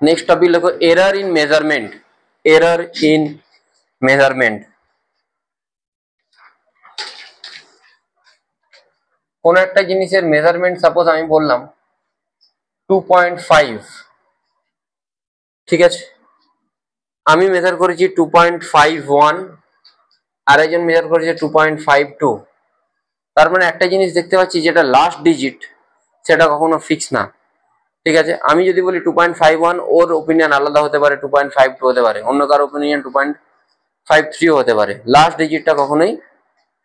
Next topic লেখো error in measurement. Error in measurement. কোন একটা জিনিসের মেজারমেন্ট সাপোজ আমি বললাম 2.5, ঠিক আছে, আমি মেজার করেছি 2.51, আর একজন মেজার করেছে 2.52। তার মানে একটা জিনিস দেখতে পাচ্ছি যেটা লাস্ট ডিজিট সেটা কখনো ফিক্স না, ঠিক আছে। আমি যদি বলি 2.51, ওর ওপিনিয়ন আলাদা হতে পারে, 2.52 হতে পারে, অন্য কারো ওপিনিয়ন 2.53 হতে পারে। লাস্ট ডিজিটটা কখনোই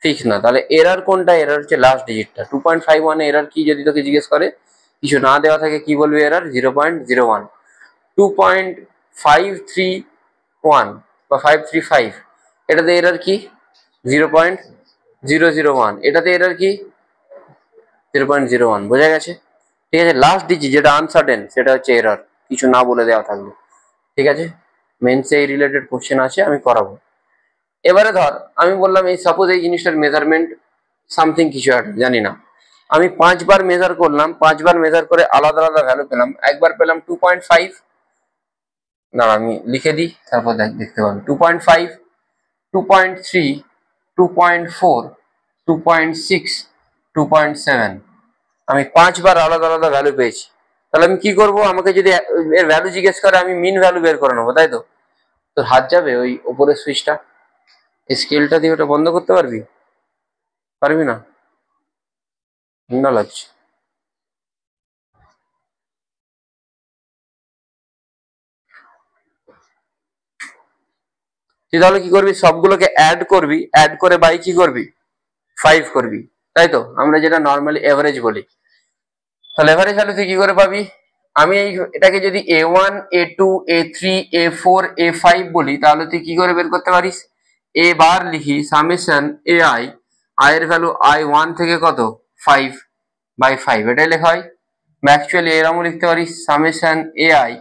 ফিক্স না। তাহলে এরর কোনটা? এরর হচ্ছে লাস্ট ডিজিটটা। 2.51 এরর কি যদি তোকে জিজ্ঞেস করে, কিছু না দেওয়া থাকে, কি বলবি? এরর 0.01। 2.531 বা 535, এটাতে এরর কি? 0.001। এটাতে এরর কি? 0.01। বোঝা গেছে? ঠিক আছে। লাস্ট ডিজিট যেটা আনসার্টেন সেটা হচ্ছে এরর, কিছু না বলে দেওয়া থাকবে, ঠিক আছে। মেন্সে এই রিলেটেড কোশ্চেন আছে, আমি করাবো। এবারে ধর আমি বললাম এই সাপোজ এই জিনিসটার মেজারমেন্ট সামথিং কিছু একটা জানি না, আমি 5 বার মেজার করলাম, 5 বার মেজার করে আলাদা আলাদা ভ্যালু পেলাম। একবার পেলাম 2.5, না আমি লিখে দিই তারপর দেখতে পাবেন। 2.5, 2.3, 2.4, 2.6, 2.7, আমি 5 বার আলাদা আলাদা ভ্যালু পেয়েছি। তাহলে আমি কি করব? আমাকে যদি এর ভ্যালু জিজ্ঞেস করে আমি মিন ভ্যালু বের করে নেবো, তাই তো? তোর হাত যাবে ওই উপরের সুইচটা, স্কেলটা দিয়ে ওটা বন্ধ করতে পারবি? পারবি না? ঠান্ডা লাগছে। তুই তাহলে কি করবি? সবগুলোকে অ্যাড করবি, অ্যাড করে বাই কি করবি? 5 করবি, তাই তো? আমরা যেটা নর্মালি এভারেজ বলি। তাহলে এভারেজ ভ্যালু তুই কি করে পাবি? আমি এটাকে যদি a1, a2, a3, a4, a5 বলি, তাহলে তুই কি করে বের করতে পারিস? এ বার লিখি সামেশন ai, i এর ভ্যালু i1 থেকে কত? 5/5, এটাই লেখা হয়। অ্যাকচুয়ালি এরকমও লিখতে পারিস সামেশন ai,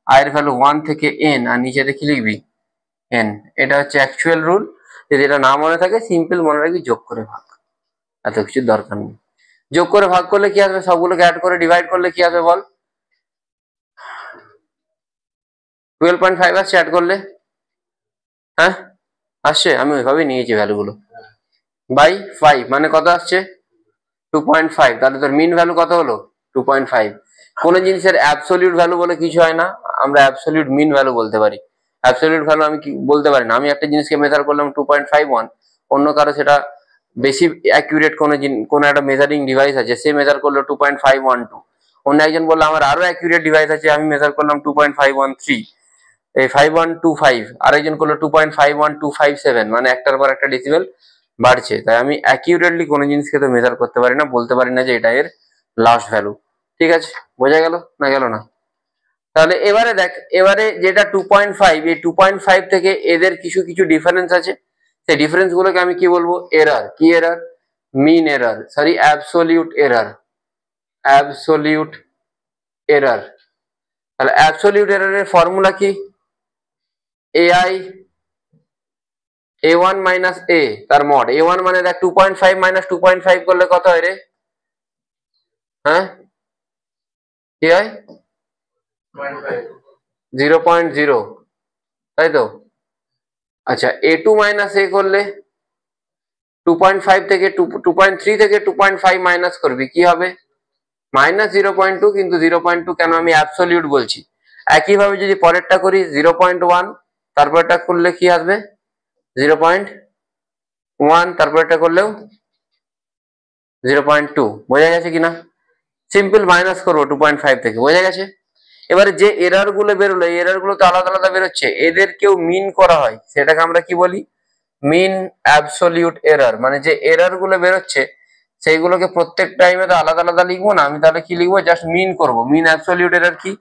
i এর ভ্যালু 1 থেকে n, আর নিচে দেখি লিখবি n। এটা হচ্ছে অ্যাকচুয়াল রুল। যদি এটা না মনে থাকে সিম্পল মনে রাখবি, যোগ করে ভাগ, এত কিছু দরকার নেই। যোগ করে ভাগ করলে কি আসবে? সবগুলোকে অ্যাড করে ডিভাইড করলে কি আসবে বল? 12.5 আসছে অ্যাড করলে, হ্যাঁ আসছে। আমি ওইভাবেই নিয়েছি ভ্যালুগুলো। বাই 5 মানে কত আসছে? 2.5। তাহলে তোর মিন ভ্যালু কত হলো? 2.5। কোন জিনিসের অ্যাবসলিউট ভ্যালু বলে কিছু হয় না, আমরা অ্যাবসলিউট মিন ভ্যালু বলতে পারি। অ্যাবসলিউট ভ্যালু আমি কি বলতে পারি না। আমি একটা জিনিসকে মেজার করলাম 2.51, অন্য কারো সেটা বেশি অ্যাকিউরেট কোনো একটা মেজারিং ডিভাইস আছে, সে মেজার করলো 2.512। অন্য একজন বললো আমার আরো অ্যাকিউরেট ডিভাইস আছে, আমি মেজার করলাম 2.513, এই 5125, আরেকজন করলো 2.51257, মানে একটার পর একটা ডেসিবেল বাড়ছে। তাই আমি অ্যাকিউরেটলি কোনো জিনিসকে তো মেজার করতে পারি না, বলতে পারি না যে এটা এর লাস্ট ভ্যালু। ঠিক আছে, বোঝা গেল না গেল না? তাহলে এবারে দেখ, এবারে যেটা 2.5, এই 2.5 থেকে এদের কিছু কিছু ডিফারেন্স আছে। সেই ডিফারেন্স গুলোকে আমি কি বলবো? এরর। কি error? Mean error, sorry absolute error. Absolute error. তাহলে অ্যাবসোলিউট এররের ফর্মুলা কি? ai a1 মাইনাস a তার মড। a1 মানে দেখ 2.5 মাইনাস 2.5 করলে কত হয় রে? হ্যাঁ কি হয়? 0.0, তাই তো? আচ্ছা a2 মাইনাস a করলে 2.5 থেকে 2.3 থেকে 2.5 মাইনাস করবি, কি হবে? মাইনাস 0.2। কিন্তু 0.2 কেন আমি অ্যাবসোলিউট বলছি? একইভাবে যদি পরেরটা করি 0.1, তারপরটা করলে কি আসবে? 0.1, তারপরটা করলেও 0.2। বোঝা গেছে কিনা? সিম্পল মাইনাস করবো 2.5 থেকে, বোঝা গেছে? এবারে যে এরর গুলো বেরোলো, এই এরর গুলো তো আলাদা আলাদা বেরোচ্ছে, এদেরকেও মিন করা হয়, সেটাকে আমরা কি বলি? মিন অ্যাবসোলিউট এরর। মানে যে এরর গুলো বেরোচ্ছে সেইগুলোকে প্রত্যেক টাইমে তো আলাদা আলাদা লিখবো না, আমি তাহলে কি লিখবো? জাস্ট মিন করবো। মিন অ্যাবসোলিউট এরর কি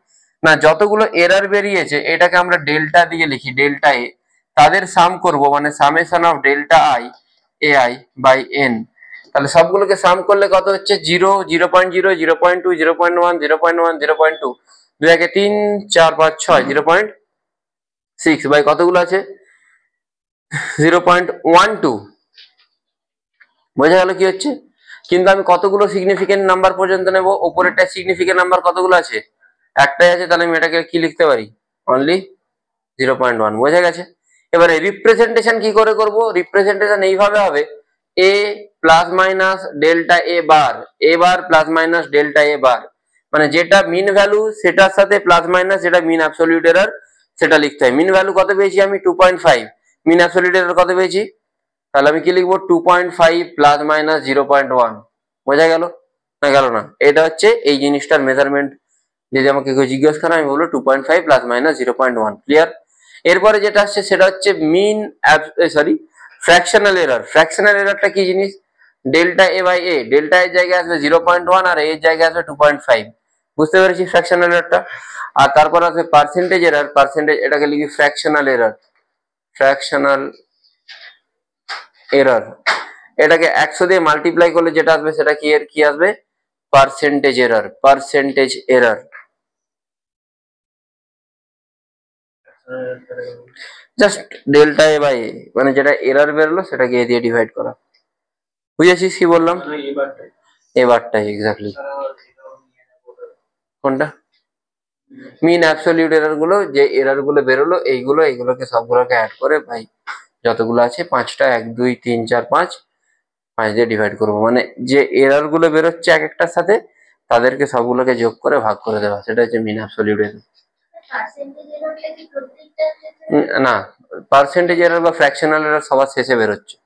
না, যতগুলো এরর বেরিয়েছে এটাকে আমরা ডেল্টা দিয়ে লিখি, ডেল্টা এ, তাদের সাম করব, মানে summation of delta I A I by N. তাহলে সবগুলোকে সাম করলে কত হচ্ছে? 0, 0.0, 0.2, 0.1, 0.1, 0.2, 2 একে 3, 4, 5, 6, 0.6 বাই কতগুলো আছে? 0.12। বোঝা গেল কি হচ্ছে? কিন্তু আমি কতগুলো সিগনিফিকেন্ট নাম্বার পর্যন্ত নেব? ওপরেরটা সিগনিফিকেন্ট নাম্বার কতগুলো আছে? একটাই আছে, তাহলে আমি এটাকে কি লিখতে পারি, অনলি 0.1। বোঝা গেছে? এবারে রিপ্রেজেন্টেশন কি করে করব, রিপ্রেজেন্টেশন এইভাবে হবে, A plus minus delta A bar, A bar plus minus delta A bar, মানে যেটা মিন ভ্যালু সেটার সাথে প্লাস মাইনাস যেটা মিন অ্যাবসলিউট এরর সেটা লিখতে হয়। মিন ভ্যালু কত পেয়েছি আমি, 2.5, মিন অ্যাবসলিউট এরর কত পেয়েছি, তাহলে আমি কি লিখবো, 2.5 প্লাস মাইনাস 0.1। বোঝা গেল না গেল না? এটা হচ্ছে এই জিনিসটার মেজারমেন্ট। যদি আমাকে কেউ জিজ্ঞেস করে আমি বলবো 2.5 প্লাস মাইনাস 0.1। ক্লিয়ার? এরপরে যেটা আসছে সেটা হচ্ছে mean sorry fractional error. Fractional এররটা কি জিনিস, delta A by A, delta এর জায়গায় আসবে 0.1 আর এর জায়গায় আসবে 2.5। বুঝতে পেরেছি ফ্র্যাকশনাল এররটা? আর তারপর আসবে পার্সেন্টেজ এরর, পার্সেন্টেজ এটাকে লিখি ফ্র্যাকশনাল এরর, ফ্র্যাকশনাল এরর। এটাকে 100 দিয়ে মাল্টিপ্লাই করলে যেটা আসবে সেটা কি এর কি আসবে, percentage error, percentage error. Just delta A by A, মানে যেটা এরর বেরোলো সেটাকে এ দিয়ে ডিভাইড করা। বুঝেছিস কি বললাম? এবারটাই এক্স্যাক্টলি। কোনটা? মিন অ্যাবসলিউট এরর গুলো, যে এরর গুলো বেরোলো এইগুলোকে সবগুলোকে অ্যাড করে ভাই যতগুলো আছে 5টা, 1 2 3 4 5, 5 দিয়ে ডিভাইড করবো, মানে যে এরর গুলো বেরোচ্ছে এক একটার সাথে তাদেরকে সবগুলোকে যোগ করে ভাগ করে দেওয়া, সেটা হচ্ছে মিন অ্যাবসলিউট এরর। না, পার্সেন্টেজ এরর বা ফ্র্যাকশনাল এরর সবার শেষে বেরোচ্ছে।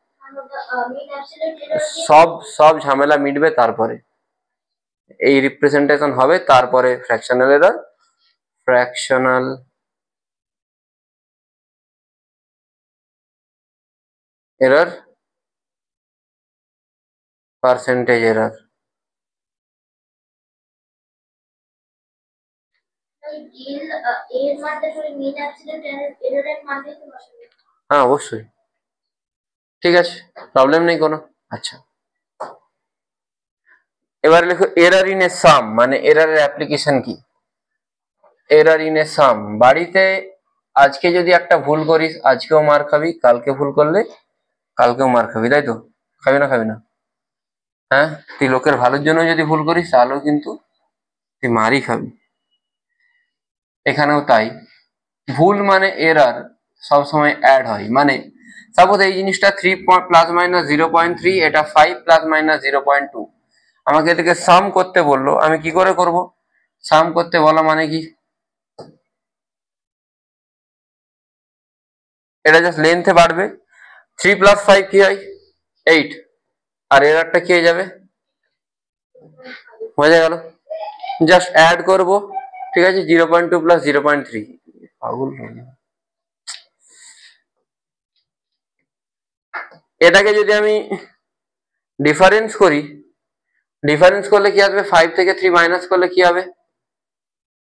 সব সব ঝামেলা মিটবে তারপরে এই রিপ্রেজেন্টেশন হবে, তারপরে fractional error, fractional error, percentage error. হ্যাঁ অবশ্যই, ঠিক আছে, প্রবলেম নেই কোনো। আচ্ছা, এবার লেখো এরর ইন এ সাম, মানে এররের অ্যাপ্লিকেশন কি। এরর ইন এ সাম, বাড়িতে আজকে যদি একটা ভুল করিস আজকেও মার খাবি, কালকে ভুল করলে কালকেও মার খাবি, তাই তো? খাবি না খাবি না? হ্যাঁ, তুই লোকের ভালোর জন্য যদি ভুল করিস তাহলেও কিন্তু তুই মারই খাবি। এখানেও তাই, ভুল মানে এরর সবসময় অ্যাড হয়, মানে সাপোজ এই জিনিসটা 3 প্লাস মাইনাস 0.3, এটা 5 প্লাস মাইনাস 0.2, আমাকে এটাকে সাম করতে বললো, আমি কি করে করব? সাম করতে বলা মানে কি, এটা জাস্ট লেন্থে বাড়বে, 3 প্লাস 5 কি হয় 8, আর এররটা কি হয়ে যাবে, বোঝা গেল? জাস্ট অ্যাড করব, ঠিক আছে, 0.2 প্লাস 0.3। পাগল, এটাকে যদি আমি ডিফারেন্স করি, ডিফারেন্স করলে কি আসবে, 5 থেকে 3 মাইনাস করলে কি হবে,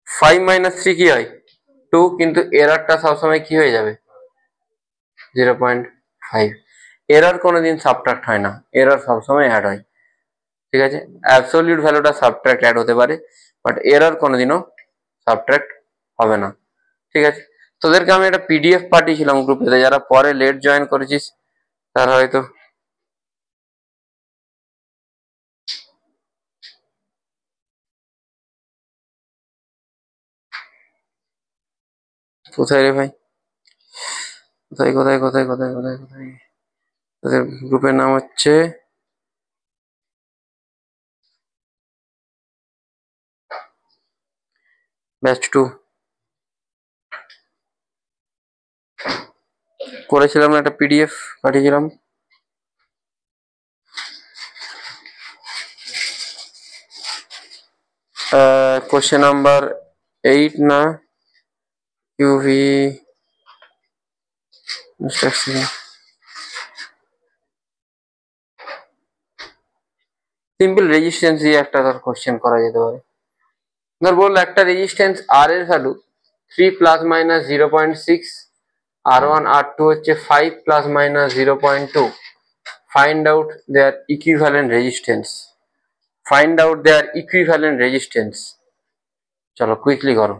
5 মাইনাস 3 কি হয় 2, কিন্তু এররটা সবসময় কি হয়ে যাবে 0.5। এরর কোনোদিন সাবট্রাক্ট হয় না, এরর সবসময় অ্যাড হয়, ঠিক আছে? অ্যাবসলিউট ভ্যালুটা সাবট্রাক্ট অ্যাড হতে পারে, বাট এরর কোনোদিনও সাবট্রাক্ট হবে না, ঠিক আছে? তোদেরকে আমি একটা পিডিএফ পাঠিয়েছিলাম গ্রুপে, যারা পরে লেট জয়েন করেছিস তারা হয়তো, কোথায় রে ভাই, কোথায় কোথায় কোথায় কোথায় কোথায় কোথায়, তোদের গ্রুপের নাম হচ্ছে ব্যাচ 2, করেছিলাম না একটা পিডিএফ পাঠিয়েছিলাম, কোশ্চেন নাম্বার 8 না কিউভি সিম্পল রেজিস্ট্যান্স দিয়ে একটা ধর কোশ্চেন করা যেতে পারে। ধর বললো একটা রেজিস্ট্যান্স আর এর value 3 plus minus 0.6, R1 R2 হচ্ছে 5 plus minus 0.2, find out their equivalent resistance, find out their equivalent resistance. চলো কুইকলি করো।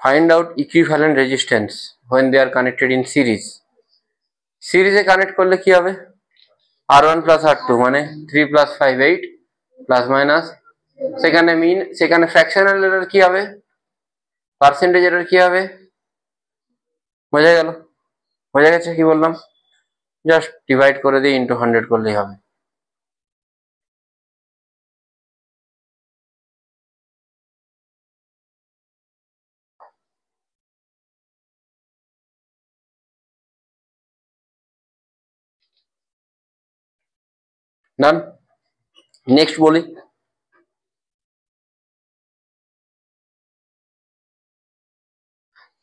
Find out equivalent resistance when they are connected in series. সিরিজে কানেক্ট করলে কি হবে? R1 প্লাস R2 মানে 3 plus 5 8 plus minus, সেখানে মিন, সেখানে ফ্র্যাকশনাল এরর কি হবে, পার্সেন্টেজ এরর কি হবে? বোঝা গেল? বোঝা গেছে কি বললাম? জাস্ট ডিভাইড করে দিয়ে ইন্টু 100 করলেই হবে। ডান। নেক্সট বলি,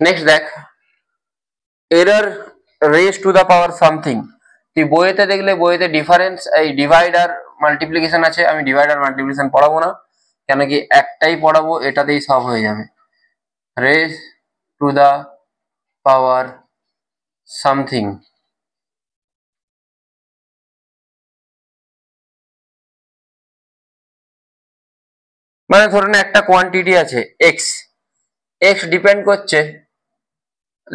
নেক্সট দেখ, error raise to the power something. তুই বইয়েতে দেখলে, বইয়েতে ডিফারেন্স এই ডিভাইডার মাল্টিপ্লিকেশন আছে, আমি ডিভাইডার মাল্টিপ্লিকেশন পড়াবো না, কেন কি একটাই পড়াবো, এটাতেই সব হয়ে যাবে। Raise to the power something, মানে ধরুন একটা কোয়ান্টিটি আছে এক্স, এক্স ডিপেন্ড করছে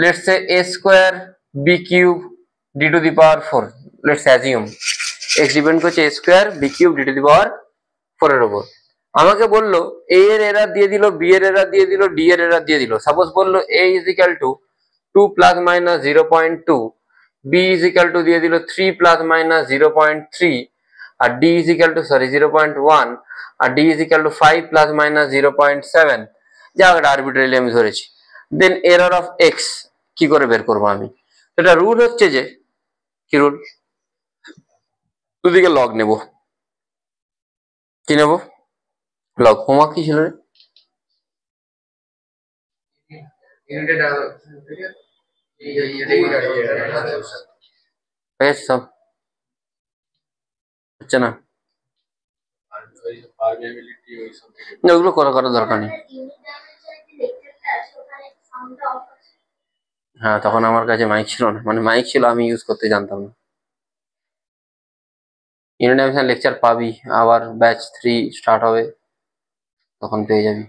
let's say a square b cube d to the power 4, let's assume x depend করছে a square b cube d to the power 4 এর উপর। আমাকে বললো a এর এরর দিয়ে দিল, b এর এরর দিয়ে দিল, d এর এরর দিয়ে দিল। সাপোজ বললো a is equal to 2 plus minus 0.2, b is equal to দিয়ে দিল 3 প্লাস মাইনাস 0.3, আর d ইজ ইকুয়াল টু 0.1, আর d is equal to 5 plus minus 0.7, যা একটা আরবিট্রারিলি আমি ধরেছি। দেন এরর অফ এক্স কি করে বের করবো আমি? এটা রুল হচ্ছে যে, কি রুল? দুদিকে লগ নেব। কি নেব? লগ। হোমওয়ার্ক কি ছিল রে? সব হচ্ছে না, ওগুলো করার দরকার নেই। হ্যাঁ, তখন আমার কাছে মাইক ছিল না, মানে মাইক ছিল, আমি ইউজ করতে জানতাম না। ইন্ডিয়ান লেকচার পাবি, আবার ব্যাচ 3 স্টার্ট হবে, তখন পেয়ে যাবি।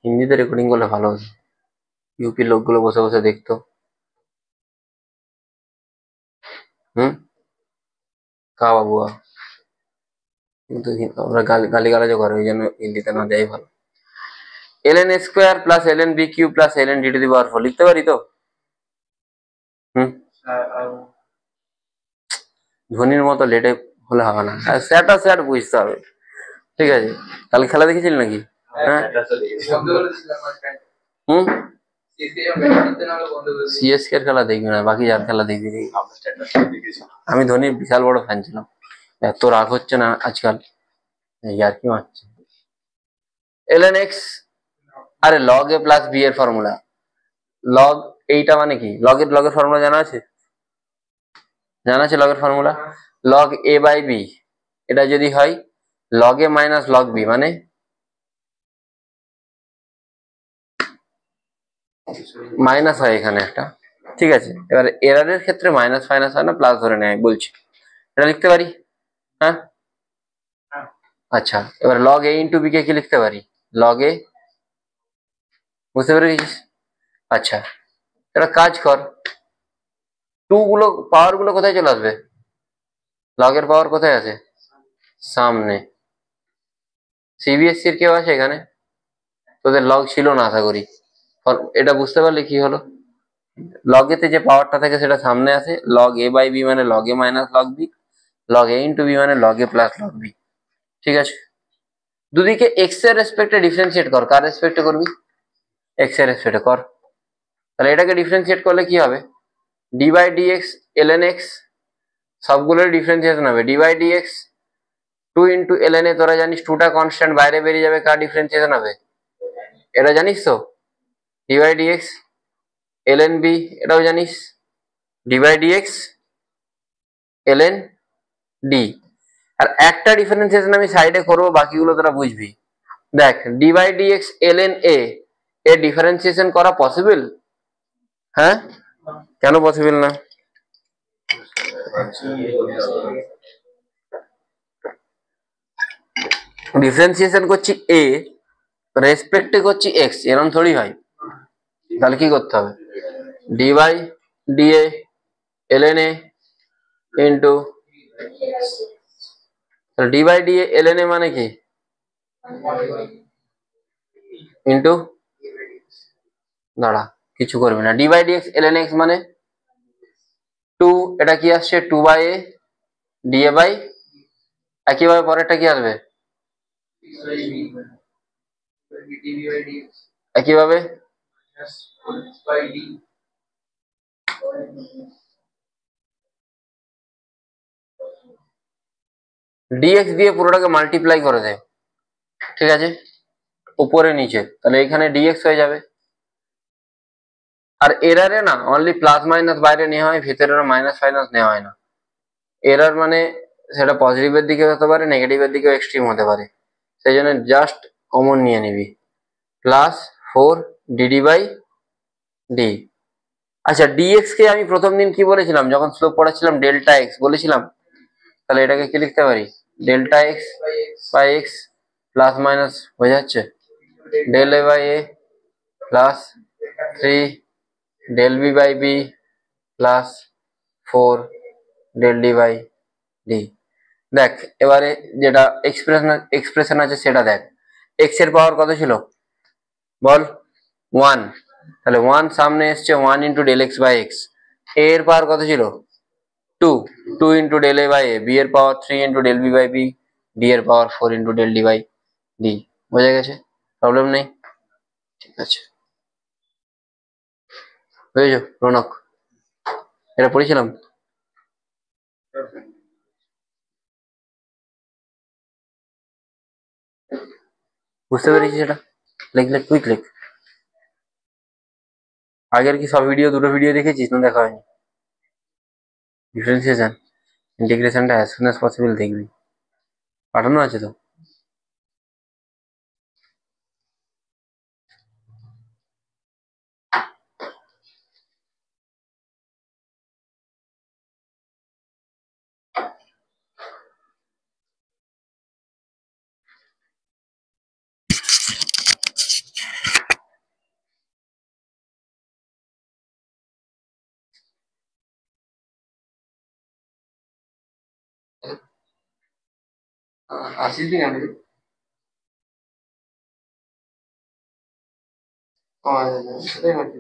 হিন্দিতে রেকর্ডিং করলে ভালো হতো, ইউপির লোকগুলো বসে বসে দেখতো। কা বাবুয়া, কিন্তু ওরা গালিগালাজও করে, ওই জন্য হিন্দিতে না দেয় ভালো। ln a square plus ln b cube plus ln d to the power 4 লিখতে পারি তো? ধোনির মতো লেটে হলে হবে না, স্যাটা স্যাট বুঝতে হবে। ঠিক আছে, কাল খেলা দেখেছিলি নাকি? হ্যাঁ, সিএসকে এর খেলা দেখবি না, বাকি যার খেলা দেখবি। আমি ধোনির বিশাল বড় ফ্যান ছিলাম, এত রাগ হচ্ছে না আজকাল, ইয়ার কি মারছে। ln x, আরে log a প্লাস b এর ফর্মুলা, লগ এইটা মানে কি? লগের ফর্মুলা জানা আছে? জানা আছে লগের formula? Log a by b, এটা যদি হয় log a minus log b, মানে মাইনাস হয় এখানে একটা। ঠিক আছে, এবার এররের ক্ষেত্রে মাইনাস ফাইনাস হয় না, প্লাস ধরে নেয় বলছি, এটা লিখতে পারি। হ্যাঁ, আচ্ছা, এবার লগ a ইন্টু বি কে কি লিখতে পারি? লগ a, বুঝতে পেরে গেছিস? আচ্ছা, এটা কাজ কর, পাওয়ার গুলো কোথায় চলে আসবে? লগের পাওয়ার কোথায় আছে? সামনে। সিবিএসসি এর কেউ আছে এখানে? তোদের লগ ছিল না আশা করি। এটা বুঝতে পারলে কি হলো, লগেতে যে পাওয়ারটা থাকে সেটা সামনে আসে, লগ এ বাই বি মানে লগ এ মাইনাস লগ বি, লগ এ ইন্টু বি মানে লগ এ প্লাস লগ বি। ঠিক আছে, দুদিকে এক্স এর রেসপেক্টে ডিফারেন্সিয়েট কর। কার রেসপেক্টে করবি? এক্স এর রেসপেক্টে কর। তাহলে এটাকে ডিফারেন্সিয়েট করলে কি হবে? D by D X L N X, সবগুলোর ডিফারেন্সিয়েশন হবে D by D X. 2 into L N A তোরা জানিস 2টা কনস্ট্যান্ট বাইরে বেরিয়ে যাবে, কার ডিফারেন্সিয়েশন হবে? এটা জানিস তো, D by D X L N B, এটাও জানিস, D by D X L N D. আর একটা ডিফারেন্সিয়েশন আমি সাইডে করবো, বাকিগুলো তোরা বুঝবি। দেখ, D by D X L N A এর ডিফারেন্সিয়েশন করা পসিবল? হ্যাঁ, কেন পসিবল না? ডিফারেন্সিয়েশন করছি এ রেসপেক্টে করছি এক্স, এরকম থোড়ি হয়। তাহলে কি করতে হবে, D by DA ln a into, D by DA ln a মানে কি ইন্টু, দাঁড়া কিছু করবি না, D by D X ln x মানে 2, এটা কি আসছে 2 বাই এ ডিএ বাই, একইভাবে পরেরটা কি আসবে একইভাবে ডিএক্স দিয়ে পুরোটাকে মাল্টিপ্লাই করে দেয়, ঠিক আছে, উপরে নিচে, তাহলে এখানে ডিএক্স হয়ে যাবে। আর এরারে না অনলি প্লাস মাইনাস বাইরে নেওয়া হয়, ভিতরে মাইনাস ফাইনাস নেওয়া হয় না। এরার মানে সেটা পজিটিভের দিকে হতে পারে, নেগেটিভের দিকেও এক্সট্রিম হতে পারে, সেই জন্য জাস্ট কমন নিয়ে নিবি, প্লাস 4 ডিডি বাই ডি। আচ্ছা ডিএক্স কে আমি প্রথম দিন কি বলেছিলাম যখন স্লোপ পড়াচ্ছিলাম, ডেল্টা এক্স বলেছিলাম, তাহলে এটাকে কি লিখতে পারি, delta X by X plus minus হয়ে যাচ্ছে del A by A plus 3 del B by B plus 4 del D by D. দেখ এবারে যেটা এক্সপ্রেশন আছে সেটা দেখ, এক্স এর পাওয়ার কত ছিল বল 1, তাহলে 1 সামনে এসছে 1 into del X by X, A এর পাওয়ার কত ছিল 2, 2 into del A by A, B এর power 3 into del B by B, D এর power 4 into del D by D. বোঝা গেছে, প্রবলেম নেই, ঠিক আছে। বুঝেছো রৌনক, এটা পড়েছিলাম, বুঝতে পেরেছি সেটা, লিখলে কুইক লিখ। আগের কি সব ভিডিও, দুটো ভিডিও দেখেছিস না দেখা হয়নি? ডিফারেন্সিয়েশন ইন্টিগ্রেশনটা অ্যাজ সুন অ্যাজ পসিবল দেখবি, পাঠানো আছে তো। আসিস নি কেন? সেটাই ভাবছি,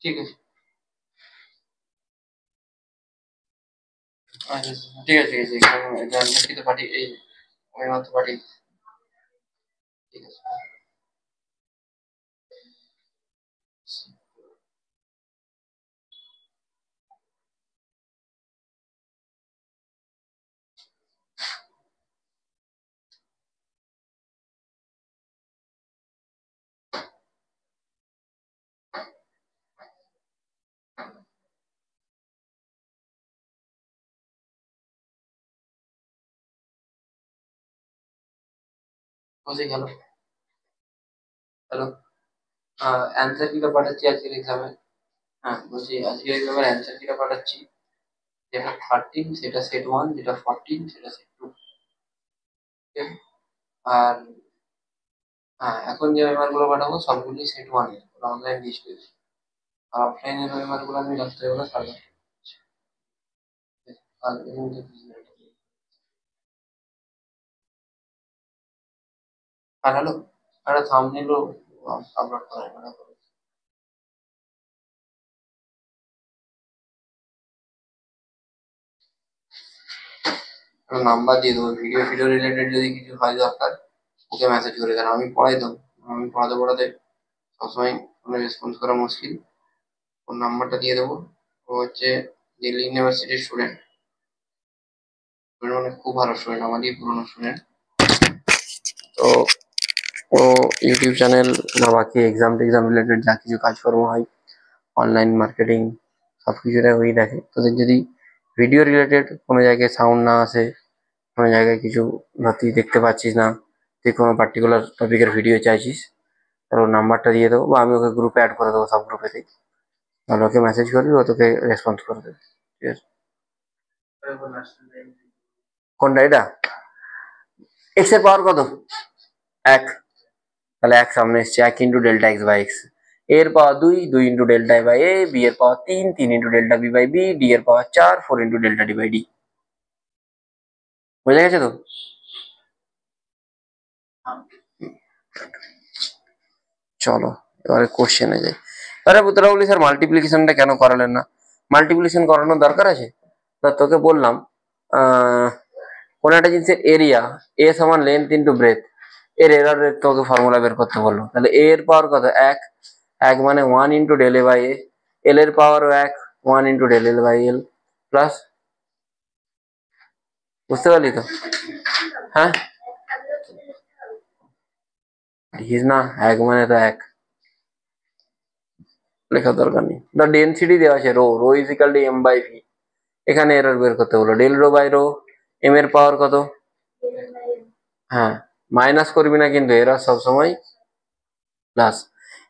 ঠিক আছে, আচ্ছা ঠিক আছে, ঠিক আছে, পাঠিয়ে এই ওই মাত্র পাঠিয়ে, ঠিক আছে। বলছি হ্যালো, হ্যালো, অ্যান্সার কিটা পাঠাচ্ছি আজকের এক্সামে, হ্যাঁ বলছি আজকের এক্সামের অ্যান্সার কিটা পাঠাচ্ছি, যেটা 13 সেটা সেট 1, যেটা 14 সেটা সেট 2, ঠিক আছে। আর হ্যাঁ এখন যে পেপার গুলো পাঠাবো সবগুলোই সেট 1 এর, অনলাইন লিস্ট হয়েছে। আর অফলাইনের পেপার গুলো আমি রাত্রেবেলা সাড়ে 10টা, আর এর মধ্যে পাঠালো, একটা থাম্বনেলও আপলোড করা মানে নাম্বার দিয়ে দেবো, ভিডিও ভিডিও রিলেটেড যদি কিছু হয় দরকার ওকে মেসেজ করে দেন, আমি পড়াই দেবো, আমি পড়াতে পড়াতে সবসময় ফোনে রেসপন্স করা মুশকিল, ওর নাম্বারটা দিয়ে দেবো। ও হচ্ছে দিল্লি ইউনিভার্সিটির স্টুডেন্ট, মানে খুব ভালো স্টুডেন্ট, আমারই পুরোনো স্টুডেন্ট। তো ও ইউটিউব চ্যানেল বা বাকি এক্সাম টেক্সাম রিলেটেড যা কিছু কাজকর্ম হয় অনলাইন মার্কেটিং সব কিছুটাই ওই দেখে। তোদের যদি ভিডিও রিলেটেড কোনো জায়গায় সাউন্ড না আসে, কোনো জায়গায় কিছু তুই দেখতে পাচ্ছিস না, তুই কোনো পার্টিকুলার টপিকের ভিডিও চাইছিস, তাহলে ওর নাম্বারটা দিয়ে দেবো বা আমি ওকে গ্রুপে অ্যাড করে দেবো, সব গ্রুপেতেই, তাহলে ওকে মেসেজ করবি, ও তোকে রেসপন্স করে দেবে, ঠিক আছে। কোনটা এটা? এক্স এর পাওয়ার কত? এক, তাহলে এক সামনে এসছে, এক into delta X by X. এর পাওয়ার দুই, দুই into delta A by A. B এর পাওয়ার তিন, তিন into delta B by B. D এর পাওয়ার চার, four into delta D by D. বোঝা গেছে তো? চলো এবারে কোশ্চেনে যাই। আরে পুতরা বলি স্যার মাল্টিপ্লিকেশনটা কেন করালেন না? মাল্টিপ্লিকেশন করানোর দরকার আছে? তা তোকে বললাম কোন একটা জিনিসের এরিয়া এ সমান লেন্থ ইন্টু ব্রেথ, এর এরার রেট তোকে ফর্মুলা বের করতে বললো। তাহলে এ এর পাওয়ার কত? এক, এক মানে one into del A by A. L এর পাওয়ারও এক, one into del L by L plus, বুঝতে পারলি তো? হ্যাঁ লিখিস না, এক মানে তো এক, লেখার দরকার নেই। দ্য ডেন্সিটি দেওয়া আছে rho, rho is equal to M by V. এখানে এরর বের করতে বলো, del rho by rho. M এর পাওয়ার কত? হ্যাঁ মাইনাস করবি না কিন্তু, এরর সবসময় প্লাস।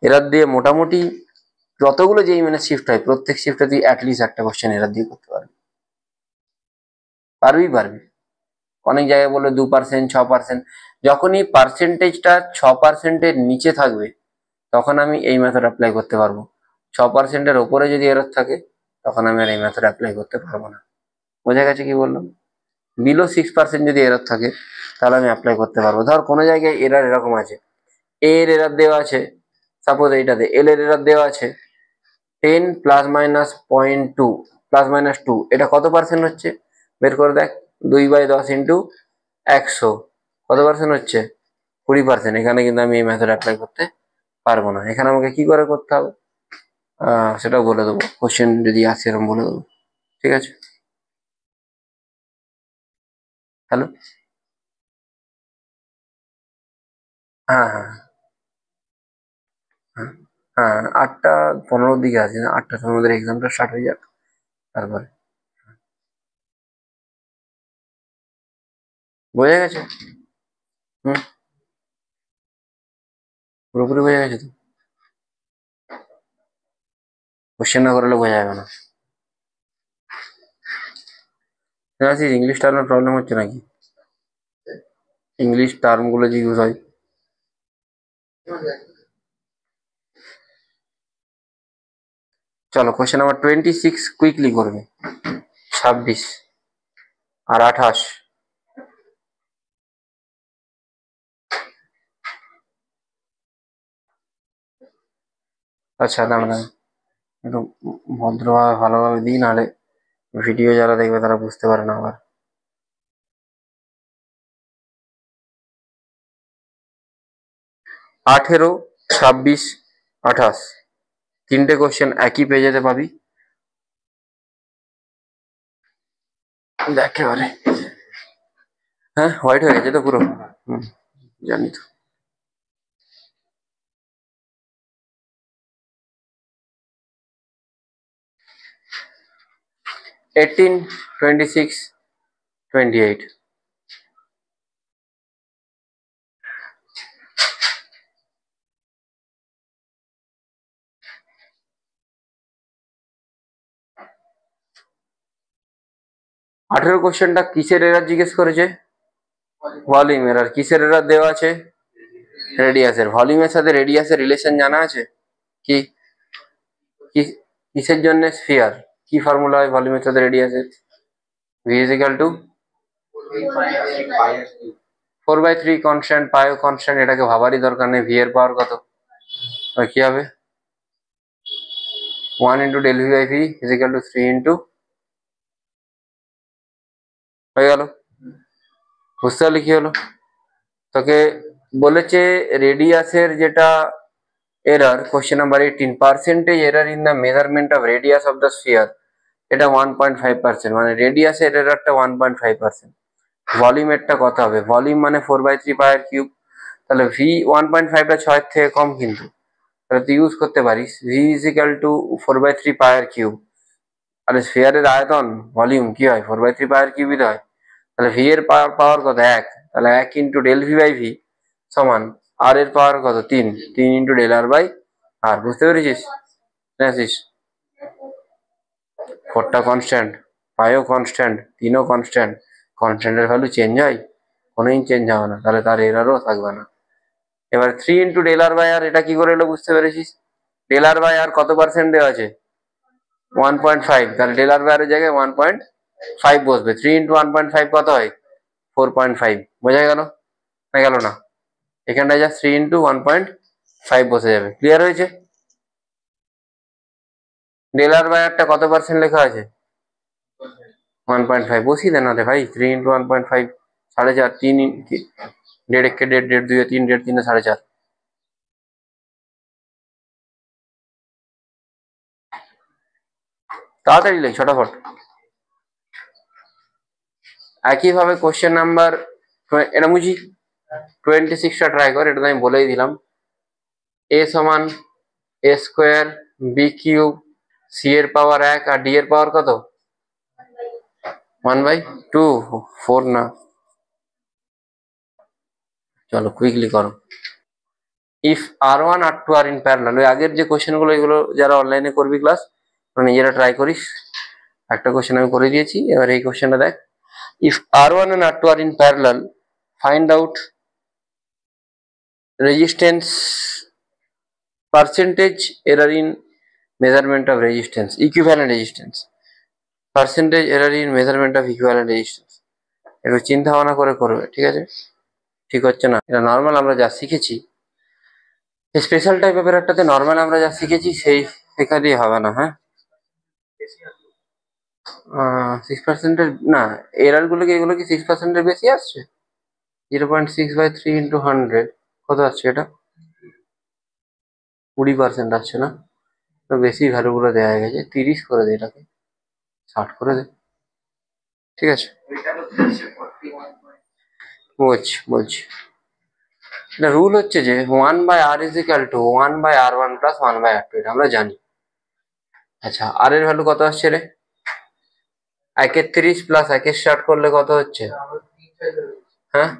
এরর দিয়ে মোটামুটি যতগুলো যেই মানে শিফট হয় প্রত্যেক শিফটে তুই অ্যাটলিস্ট একটা কোশ্চেন এরর দিয়ে করতে পারবি। পারবি পারবি। অনেক জায়গায় বলে 2%, 6%। যখনই পার্সেন্টেজটা 6%-এর নিচে থাকবে তখন আমি এই মেথড অ্যাপ্লাই করতে পারবো। 6%-এর ওপরে যদি এরর থাকে তখন আমি আর এই মেথড অ্যাপ্লাই করতে পারবো না। বোঝা গেছে কি বললাম? বিলো 6% যদি এরর থাকে তাহলে আমি অ্যাপ্লাই করতে পারবো। ধর কোনো জায়গায় এরর এরকম আছে, এ এর এরর দেওয়া আছে, সাপোজ এইটাতে এল এর এরর দেওয়া আছে 10 প্লাস মাইনাস 0.2 প্লাস মাইনাস 2, এটা কত পার্সেন্ট হচ্ছে বের করে দেখ। 2/10 ইন্টু 100 কত পার্সেন্ট হচ্ছে? 20%। এখানে কিন্তু আমি এই মেথড অ্যাপ্লাই করতে পারবো না। এখানে আমাকে কি করে করতে হবে সেটাও বলে দেবো, কোশ্চেন যদি আসে এরকম বলে দেবো। ঠিক আছে? হ্যালো, হ্যাঁ হ্যাঁ হ্যাঁ হ্যাঁ 8:15 দিকে আছে না, 8টার সময় আমাদের এক্সামটা স্টার্ট হয়ে যাক তারপরে। বোঝা গেছে? হুম, পুরোপুরি বোঝা গেছে তো? কোশ্চেন না করলে বোঝা যাবে না। আছিস ইংলিশ টার্মের প্রবলেম হচ্ছে নাকি? ইংলিশ টার্ম গুলো যে ইউজ হয়। চলো কোশ্চেন নাম্বার 26 কুইকলি করবে। 26 আর 28। আচ্ছা দাঁড়া দাঁড়া, একটু ভদ্রভাবে ভালোভাবে দিই, নাহলে ভিডিও যারা দেখবে তারা বুঝতে পারে না আবার। 18, 26, 28 তিনটে কোশ্চেন একই পেজেতে পাবি। একেবারে হ্যাঁ হোয়াইট হয়ে গেছে তো পুরো। হুম, জানি তো। 18, 26, 28। আঠেরো কোশ্চেনটা কিসের এরার জিজ্ঞেস করেছে? Volume error. কিসের এরার দেওয়া আছে? রেডিয়াসের। ভলিউমের সাথে রেডিয়াসের রিলেশন জানা আছে কি? কিসের জন্য? স্ফিয়ার। কি ফর্মুলা হয় ভলিউমের সাথে রেডিয়াসের? V is equal to 4/3 constant, পায়ও কনস্ট্যান্ট, এটাকে ভাবারই দরকার নেই। ভি এর পাওয়ার কত? কি হবে? 1 into del V by V is equal to 3 into, হয়ে গেল। বুঝতে পারলি কি হলো? তোকে বলেছে রেডিয়াসের যেটা error, question number 18, percentage error in the measurement of radius of the sphere, এটা 1.5%, মানে রেডিয়াসের এরারটা 1.5%। ভলিউমেরটা কত হবে? ভলিউম মানে 4/3 পায়ের কিউব। তাহলে ভি 1.5টা 6-এর থেকে কম কিন্তু, তাহলে তুই ইউজ করতে পারিস ভি ইজ ইকাল টু 4/3 পায়ের কিউব। আর স্ফিয়ারের আয়তন ভলিউম কি হয়? 4/3 পায়ের কিউবই হয়। তাহলে ভি এর পাওয়ার কত? এক, তাহলে এক into del V by V সমান আর এর পাওয়ার কত? তিন, তিন into del R by R. বুঝতে পেরেছিস? জানিস ফোরটা কনস্ট্যান্ট, পাইও কনস্ট্যান্ট, তিনও কনস্ট্যান্ট, কনস্ট্যান্টের ভ্যালু চেঞ্জ হয়? কোনোই চেঞ্জ হবে না, তাহলে তার এরারও থাকবে না। এবার 3 ইন্টু ডেল আর বাই আর, এটা কি করে এলো বুঝতে পেরেছিস? ডেল আর বাই আর কত পার্সেন্ট দেওয়া আছে? 1.5, তাহলে ডেল আর বাই আর এর জায়গায় 1.5 বসবে। 3 ইন্টু 1.5 কত হয়? 4.5। বোঝা গেল না গেল না? এখানটায় যা 3 ইন্টু 1.5 বসে যাবে। ক্লিয়ার হয়েছে? ডেল আর বাই আরটা কত পার্সেন্ট লেখা আছে? 1.5 বসিয়ে দেন না রে ভাই। 3 ইন্টু 1.5 4.5, 3 দেড় একে দেড়, দেড় দুয়ে 3, দেড় তিনে 4.5। তাড়াতাড়ি লেখ ছটাফট। একইভাবে কোশ্চেন নাম্বার, এটা বুঝি 26টা ট্রাই কর, এটা তো আমি বলেই দিলাম। এ সমান এ স্কোয়ার বি কিউব সি এর পাওয়ার 1 আর ডি এর পাওয়ার কত? 1/2। 4 না, চলো কুইকলি করো। If R1 R2 R in parallel, ওই আগের যে কোশ্চেন গুলো এগুলো যারা অনলাইনে করবি ক্লাস, নিজেরা ট্রাই করিস। একটা কোশ্চেন আমি করে দিয়েছি, এবার এই কোশ্চেনটা দেখ। If R1 and R2 are in parallel, find out resistance percentage error in measurement of resistance, equivalent resistance, percentage error in measurement of equivalent resistance। একটু চিন্তা ভাবনা করে করবে, ঠিক আছে? ঠিক হচ্ছে না, এটা নর্মাল আমরা যা শিখেছি। স্পেশাল টাইপ ব্যাপারটাতে নর্মাল আমরা যা শিখেছি সেই শেখা দিয়ে হবে না। হ্যাঁ, 6%-এর না, এরার গুলো কি, এগুলো কি 6%-এর বেশি আসছে? 0.6/3 ইন্টু 100 কত আসছে? এটা 20% আসছে না? তো বেশি ভ্যালুগুলো দেওয়া হয়ে গেছে। 30 করে দে, এটাকে 60 করে দে, ঠিক আছে? বলছি এটা রুল হচ্ছে যে 1/r is equal two 1/r1 plus 1/r2, এটা আমরা জানি। আচ্ছা, আর এর ভ্যালু কত আসছে রে? 1/30 প্লাস 1/60 করলে কত হচ্ছে? হ্যাঁ,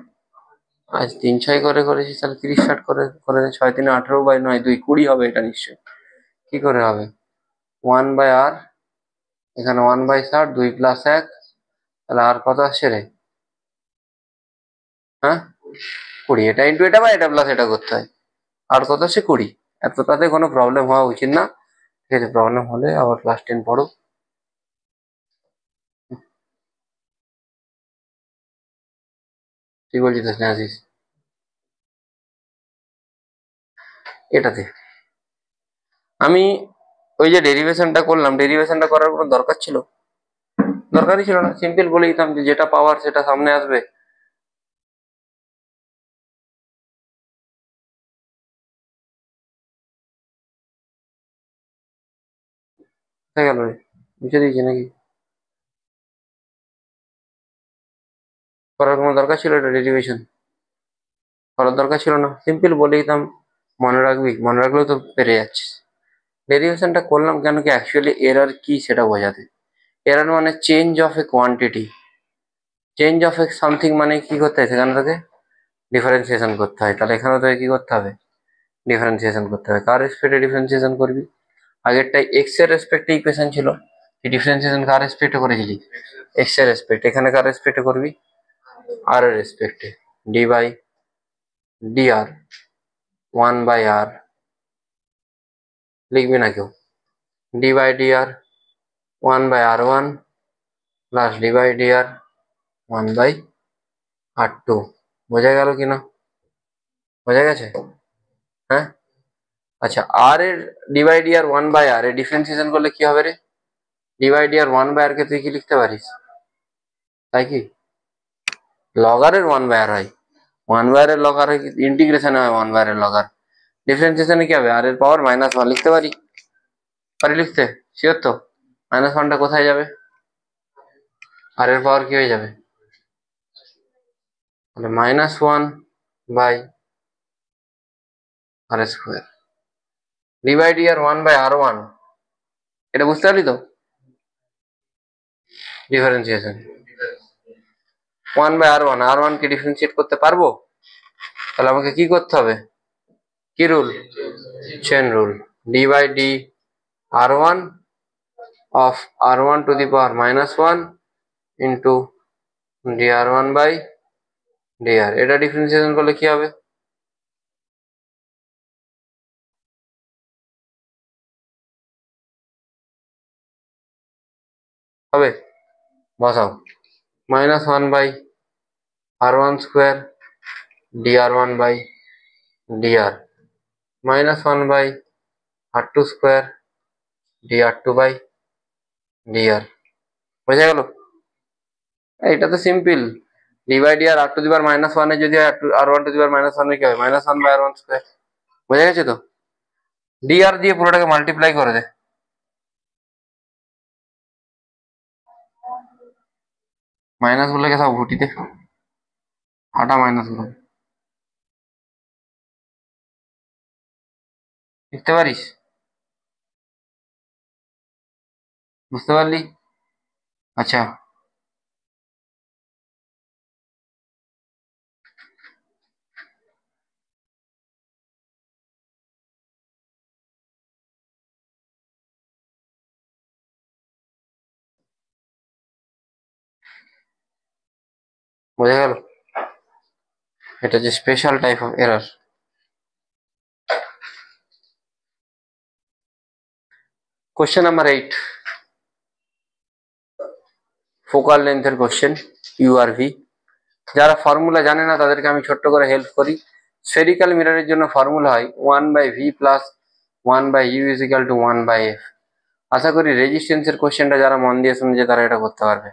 আজ 3-6 করে করেছি, তাহলে 30-60 করে করে 6-3 18/9 2 20 হবে এটা নিশ্চয়। কি করে হবে? 1/r, এখানে 1/60, 2 প্লাস 1, তাহলে আর কত আসছে রে? হ্যাঁ, 20। এটা ইন্টু এটা বা এটা প্লাস এটা করতে হয়। আর কত আসছে? 20। এতটাতে কোনো প্রবলেম হওয়া উচিত না, ঠিক আছে? প্রবলেম হলে আবার ক্লাস 10 পড়ো। তুই বলছিস আসিস এটাতে। আমি ওই যে ডেরিভেশনটা করলাম, ডেরিভেশনটা করার কোনো দরকার ছিল? দরকারই ছিল না। সিম্পল বলে দিতাম যে যেটা পাওয়ার সেটা সামনে আসবে। হয়ে গেল রে, বুঝে দিয়েছি নাকি? করার কোনো দরকার ছিল? এটা ডেরিভেশন করার দরকার ছিল না, সিম্পল বলে দিতাম। মনে রাখবি, মনে রাখলেও তো পেরে যাচ্ছিস। ডেরিভেশনটা করলাম কেন কি, অ্যাকচুয়ালি এরার কি সেটা বোঝাতে। এরার মানে change of A quantity, change of A something, মানে কি করতে হয় সেখান থেকে? ডিফারেন্সিয়েশন করতে হয়। তাহলে এখানে তোকে কি করতে হবে? ডিফারেন্সিয়েশন করতে হবে। কার রেসপেক্টে ডিফারেন্সিয়েশন করবি? আগেরটাই এক্স এর রেসপেক্টে ইকুয়েশন ছিল, এই ডিফারেন্সিয়েশন কার রেসপেক্টে করেছিলি? এক্স এর রেসপেক্ট। এখানে কার রেসপেক্টে করবি? আর এর রেসপেক্টে। D by D R 1/r লিখবি না কেউ। D by D R 1/r1 plus D by D R 1/r2। বোঝা গেল কিনা? বোঝা গেছে? হ্যাঁ, আচ্ছা, আর এর D by D R 1/r এর ডিফারেন্সিয়েশন করলে কি হবে রে? D by D R 1/r কে তুই কি লিখতে পারিস? তাই কি লগারের 1/r হয়? 1/r এর লগার হয়, ইন্টিগ্রেশনে হয় 1/r এর লগার। ডিফারেন্সিয়েশনে কি হবে? আর এর পাওয়ার -1 লিখতে পারি? পারি লিখতে? শিওর তো? -1টা কোথায় যাবে? আর এর পাওয়ার কি হয়ে যাবে? তাহলে -1/r²। D by D R 1/r1, এটা বুঝতে পারলি তো? ডিফারেন্সিয়েশন 1/r1, আর1 কে ডিফারেন্সিয়েট করতে পারবো? তাহলে আমাকে কি করতে হবে? কি rule? Chain rule. D by D R one of r1 to the power -1 into dr1 by DR, এটা ডিফারেন্সিয়েশন করলে কি হবে? হবে, বসাও। -1/r1 square dr1/dr, -1/r2 square dr2/dr। বোঝা গেল? এটা তো সিম্পল। d/dr r⁻1 এ যদি r1⁻1 এ কি হয়? -1/r1 square. বোঝা গেছে তো? dr দিয়ে পুরোটাকে মাল্টিপ্লাই করে দে। মাইনাস গুলোকে সব ঘুটিতে হাঁটা, মাইনাস গুলো লিখতে পারিস? বুঝতে পারলি? আচ্ছা, বোঝা গেল? এটা যে special type of error. Question number 8, focal লেন্থের কোশ্চেন, ইউআরভি। যারা ফর্মুলা জানে না তাদেরকে আমি ছোট্ট করে হেল্প করি। স্ফেরিক্যাল মিররের জন্য ফর্মুলা হয় 1/v plus 1/u is equal two 1/f। আশা করি রেজিস্ট্যান্সের কোশ্চেনটা যারা মন দিয়ে শুনেছে তারা এটা করতে পারবে।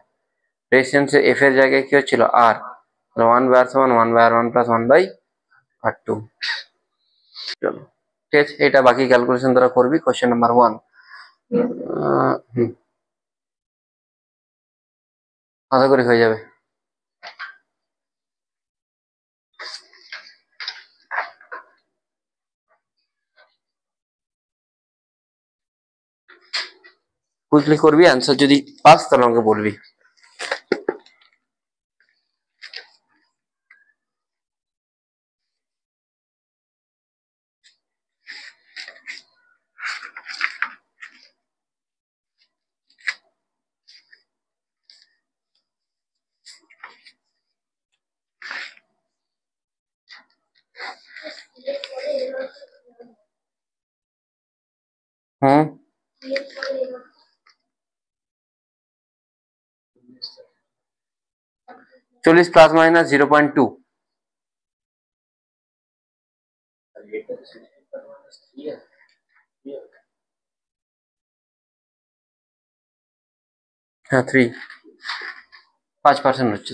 রেজিস্ট্যান্সে এফ এর জায়গায় কি হচ্ছিল? আর। 1/r সমান 1/r1 প্লাস 1/r2। চলো, ঠিক আছে, এটা বাকি ক্যালকুলেশন তোরা করবি। কোশ্চেন নাম্বার 1, আশা করি হয়ে যাবে। কুইকলি করবি, অ্যান্সার যদি পাস তাহলে আমাকে বলবি। হুম, 40 প্লাস মাইনাস 0.2। হ্যাঁ, 3, 5% হচ্ছে।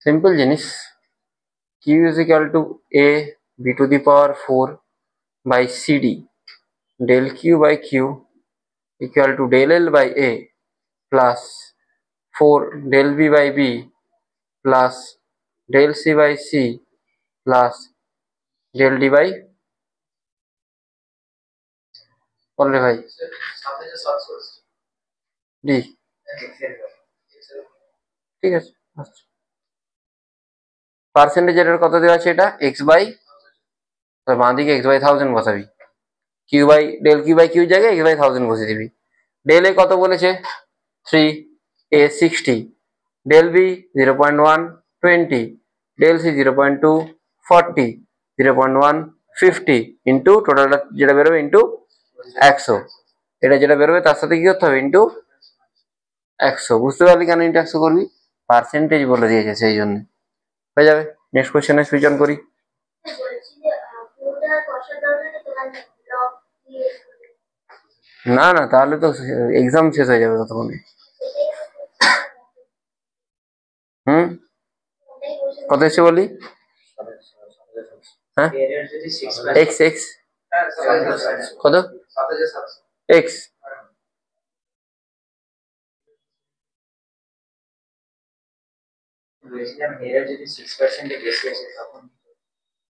সিম্পল জিনিস। q is equal to a b to the power 4 by cd, del q by q equal to del l by a plus 4 del b by b plus del c by c plus del d by, বললে ভাই, d। ঠিক আছে, percentage এর কত দেওয়া আছে? এটা x by, বাঁ দিকে x বাই 1000 বসাবি। Q by del Q by Q জায়গায় x বাই 1000 বসিয়ে দিবি। ডেল এ কত বলেছে? 3। A 60, del B 0.1 20, del C 0.2 40, 0.1 50 into টোটালটা যেটা বেরোবে ইন্টু 100, এটা যেটা বেরোবে তার সাথে কি করতে হবে ইন্টু 100। বুঝতে পারলি কেন ইন্টু 100 করবি? পার্সেন্টেজ বলে দিয়েছে সেই জন্য। হয়ে যাবে। নেক্সট কোশ্চেনে সুইচ অন করি। না না, তাহলে তো এক্সাম শেষ হয়ে যাবে ততক্ষণে। কত এসছে বলি? হ্যাঁ, এক্স এক্স কত? এক্স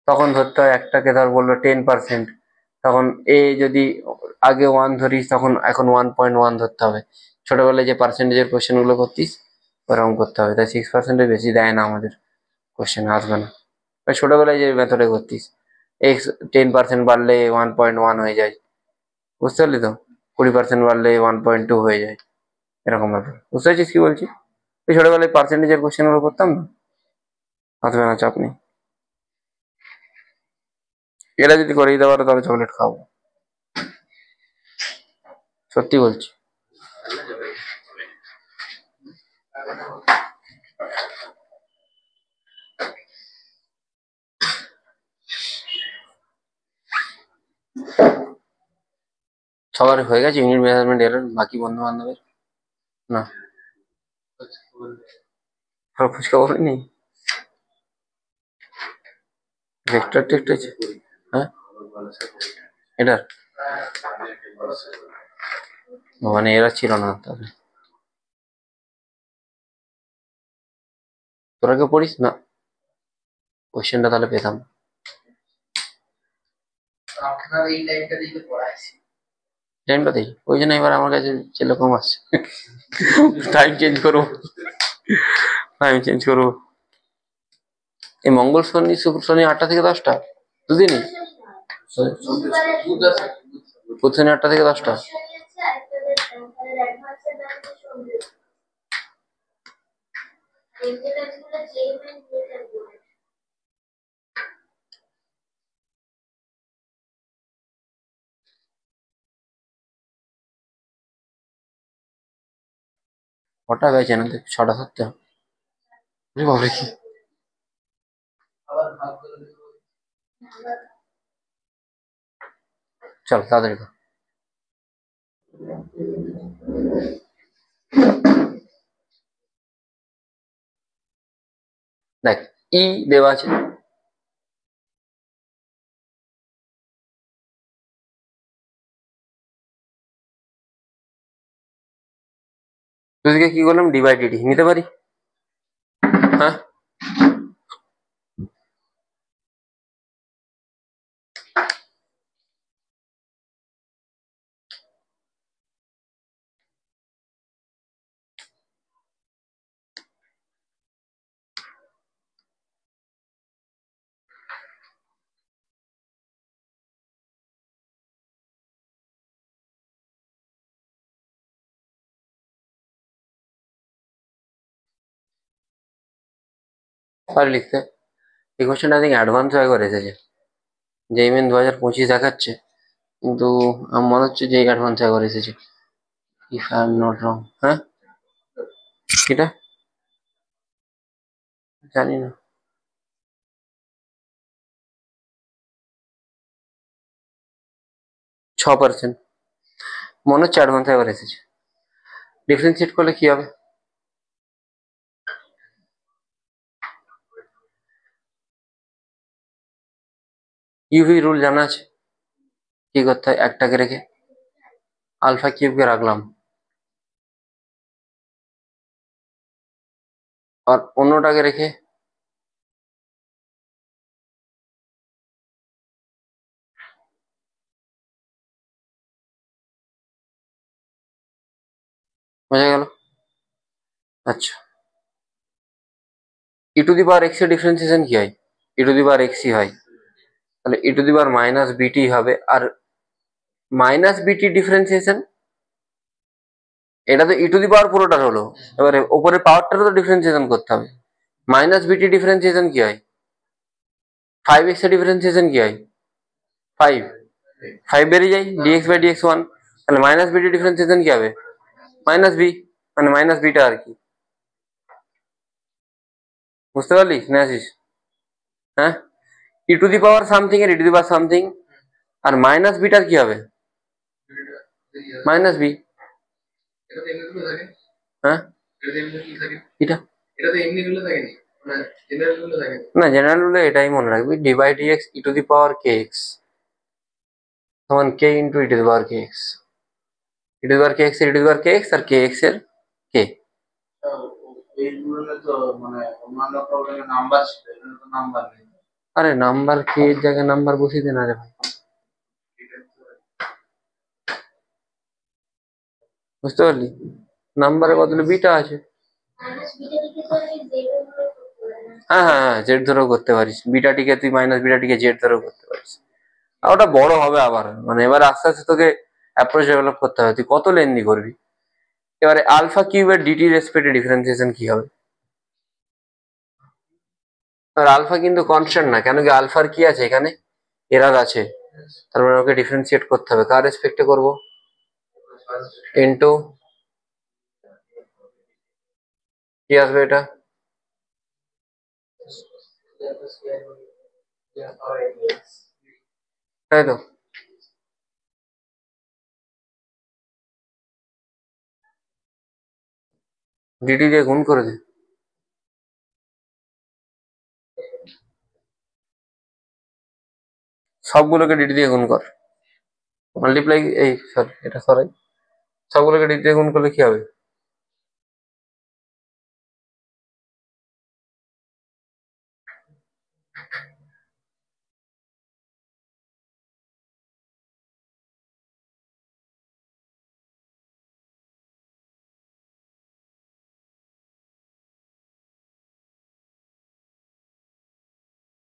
তখন ধরতে হয় একটাকে, ধর বললো 10%, তখন এ যদি আগে 1 ধরিস তখন এখন 1.1 ধরতে হবে। ছোটবেলায় যে পার্সেন্টেজের কোশ্চেন গুলো করতিস ওরকম করতে হবে। তাই 6%-এর বেশি দেয় না আমাদের, কোশ্চেন আসবে না। ছোটবেলায় যে মেথডে করতিস, এক্স 10% বাড়লে 1.1 হয়ে যায়, বুঝতে পারলি তো? 20% বাড়লে 1.2 হয়ে যায়, এরকম ব্যাপার। বুঝতে পারছিস কি বলছি? ওই ছোটবেলায় পার্সেন্টেজের কোশ্চেন গুলো করতাম না, আসবে না, চাপ নেই। এরা যদি করে দিতে পারো তাহলে চকলেট খাবো, সত্যি বলছি। সবার হয়ে গেছে ইউনিট মেজারমেন্ট এরর, বাকি বন্ধু বান্ধবের না? ফুচকা বলিনি, ভেক্টর টেক্টর। হ্যাঁ, এটার মানে এরা ছিল না তাহলে। তোরা কেউ পড়িস না কোশ্চেনটা, তাহলে পেতাম। টাইমটা দেখি, ওই জন্য এবার আমার কাছে সেরকম আসছে। টাইম চেঞ্জ করবো, টাইম চেঞ্জ করবো। এই মঙ্গল শনি শুক্র শনি 8টা থেকে 10টা, দুদিনই। বুধ শনি 8টা থেকে 10টা। কটা হয়েছে না? 6টা 7টা। বাবরে কি! চল তাড়াতাড়ি কর। দেখ, ই দেওয়া আছে, দুদিকে কি করলাম, ডিভাইডেড নিতে পারি। হ্যাঁ, পারি লিখতে। এই কোশ্চেনটা আই থিঙ্ক অ্যাডভান্স হয়ে করে এসেছে, যেই মেন 2025 দেখাচ্ছে, কিন্তু আমার মনে হচ্ছে যে অ্যাডভান্স হয়ে করে এসেছে, if I am not wrong. হ্যাঁ, এটা জানি না। 6% মনে হচ্ছে অ্যাডভান্স হয়ে করে এসেছে। ডিফারেন্সিয়েট করলে কি হবে? ইউভি রুল জানা আছে, কি করতে হয়? একটাকে রেখে আলফা কিউবকে রাখলাম, আর অন্যটাকে রেখে বোঝা গেল? আচ্ছা, ই টু দি পাওয়ার এক্স এর ডিফারেন্সিয়েশন কি হয়? ই টু দি পাওয়ার এক্সই হয়, তাহলে ই টু দি পাওয়ার মাইনাস বিটি হবে। আর মাইনাস বিটি ডিফারেন্সিয়েশন এটা তো ই টু দি পাওয়ার পুরোটার হলো, এবারে ওপরের পাওয়ারটারও তো ডিফারেন্সিয়েশন করতে হবে। মাইনাস বিটি ডিফারেন্সিয়েশন কি হয়? 5x এর ডিফারেন্সিয়েশন কি হয়? 5, 5 বেরিয়ে যায়, dx বাই dx 1, তাহলে মাইনাস বিটি ডিফারেন্সিয়েশন কি হবে? মাইনাস বি, মানে মাইনাস বিটা আর কি। বুঝতে পারলি না আসিস? হ্যাঁ, ই টু দি পাওয়ার সামথিং এর E to the power something, আর মাইনাস বিটার কি হবে? Minus B. হ্যাঁ, এটা না, জেনারেল রুলে এটাই মনে রাখবি, D by D X E to the power K X সমান K into E to the power K X. E to the power K X এর E to the power K X আর K X এর K. আরে number কে এর জায়গায় number বসিয়ে দে না রে ভাই, বুঝতে পারলি? নাম্বারের বদলে বিটা আছে। হ্যাঁ হ্যাঁ হ্যাঁ, জেড ধরেও করতে পারিস, বিটাটিকে তুই মাইনাস বিটাটিকে জেড ধরেও করতে পারিস। আর ওটা বড় হবে আবার, মানে এবার আস্তে আস্তে তোকে অ্যাপ্রোচ ডেভেলপ করতে হবে, তুই কত লেন্দি করবি। এবারে আলফা কিউবের ডিটি রেসপেক্টে ডিফারেন্সিয়েশন কি হবে? আর আলফা কিন্তু কনস্ট্যান্ট না, কেন কি আলফার কি আছে এখানে? এরার আছে, তারপরে ওকে ডিফারেন্সিয়েট করতে হবে, কার রেসপেক্টে করবো? ইন্টু কি আসবে এটা? তাই তো, ডিটি দিয়ে গুণ করে দে, সবগুলোকে ডিটি দিয়ে গুণ কর, মাল্টিপ্লাই, এই সরি এটা সরাই, সবগুলোকে ডিটি দিয়ে গুণ করলে কি হবে?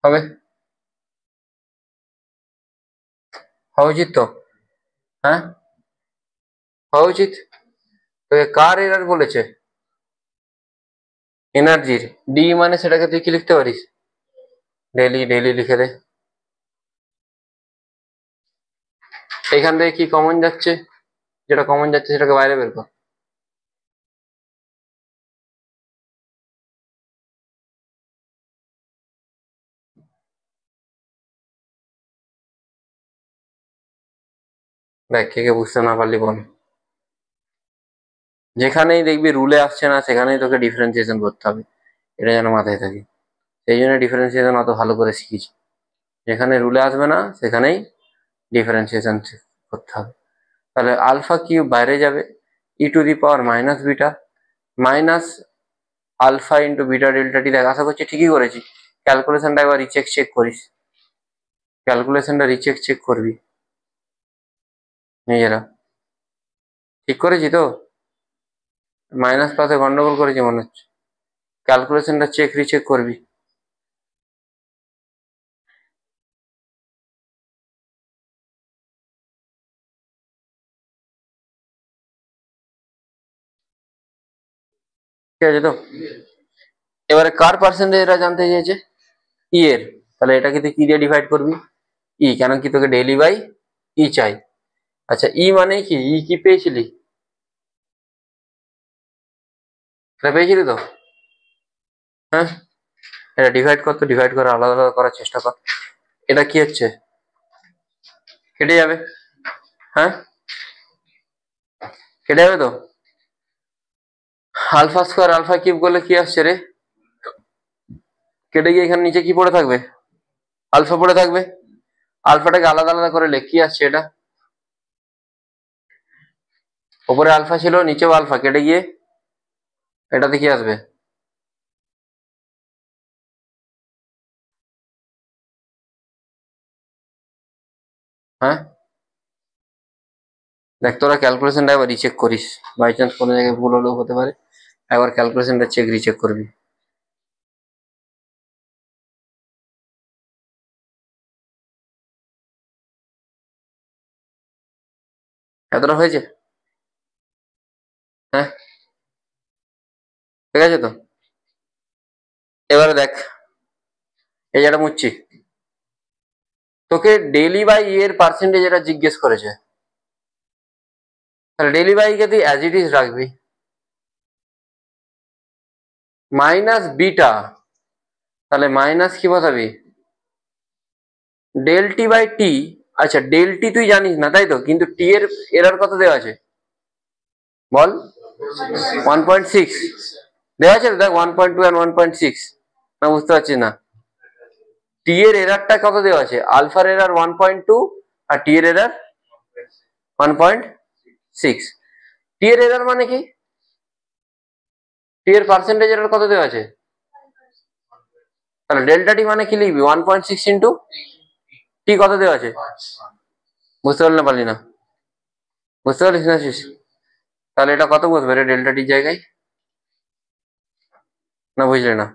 হবে, হওয়া উচিত তো। হ্যাঁ, হওয়া উচিত। তোকে কার এরার বলেছে? এনার্জির। ডি মানে সেটাকে তুই কি লিখতে পারিস? ডেলি, ডেলি লিখে দে। এখান থেকে কি কমন যাচ্ছে? যেটা কমন যাচ্ছে সেটাকে বাইরে বের কর। দেখ, কে কে বুঝতে না পারলি বল। যেখানেই দেখবি রুলে আসছে না সেখানেই তোকে ডিফারেন্সিয়েশন করতে হবে, এটা যেন মাথায় থাকে। সেই জন্য ডিফারেন্সিয়েশন অত ভালো করে শিখিছি, যেখানে রুলে আসবে না সেখানেই ডিফারেন্সিয়েশন করতে হবে। তাহলে আলফা কিউব বাইরে যাবে, E to the power minus beta minus alpha into beta delta T. দেখ, আশা করছি ঠিকই করেছি। ক্যালকুলেশনটা একবার রিচেক চেক করিস, ক্যালকুলেশনটা রিচেক চেক করবি নিজেরা। ঠিক করেছি তো? মাইনাস পাশে গন্ডগোল করেছি মনে হচ্ছে, ক্যালকুলেশনটা চেক রিচেক করবি। ঠিক আছে তো? এবারে কার পার্সেন্টেজ এরা জানতে চেয়েছে? ই এর। তাহলে এটাকে তুই কি দিয়ে ডিভাইড করবি? ই, কেন কি তোকে ডেইলি বাই ই চাই। আচ্ছা, ই মানে কি? ই কি পেয়েছিলি? এটা পেয়েছিলি তো? হ্যাঁ, এটা ডিভাইড কর, তো ডিভাইড করে আলাদা আলাদা করার চেষ্টা কর। এটা কি হচ্ছে? কেটে যাবে। হ্যাঁ, কেটে যাবে তো। আলফা স্কোয়ার আলফা কিউব করলে কি আসছে রে? কেটে গিয়ে এখানে নিচে কি পড়ে থাকবে? আলফা পড়ে থাকবে। আলফাটাকে আলাদা আলাদা করে লেখ, কি আসছে এটা? ওপরে আলফা ছিল, নিচেও আলফা, কেটে গিয়ে এটাতে কি আসবে? হ্যাঁ, দেখ তোরা ক্যালকুলেশনটা একবার রিচেক করিস, বাই চান্স কোনো জায়গায় ভুল হলেও হতে পারে, একবার ক্যালকুলেশনটা চেক রিচেক করবি। এতটা হয়েছে? হ্যাঁ, ঠিক আছে তো। এবারে দেখ, এই যেটা মুচ্ছি, তোকে ডেইলি বাই এর পার্সেন্টেজ এটা জিজ্ঞেস করেছে, তাহলে ডেইলি বাই কে তুই অ্যাজ ইট ইজ রাখবি, মাইনাস বিটা, তাহলে মাইনাস কি বসাবি, ডেল টি বাই টি। আচ্ছা, ডেল টি তুই জানিস না তাই তো, কিন্তু টি এর এরর কত দেওয়া আছে বল, 1.6 দেওয়া আছে তো, দেখ 1.2 আর 1.6, না বুঝতে পারছিস না, টি এর এররটা কত দেওয়া আছে, আলফার এরর 1.2 আর টি এর এরর 1.6। টি এর এরর মানে কি, টি এর পার্সেন্টেজ এরর কত দেওয়া আছে, তাহলে ডেল্টা টি মানে কি লিখবি, 1.6 ইন্টু টি কত দেওয়া আছে, বুঝতে পারলি না, পারলি না, বুঝতে পারলিস না? তাহলে এটা কত বসবে রে ডেল্টা টির জায়গায়, না বুঝলে না,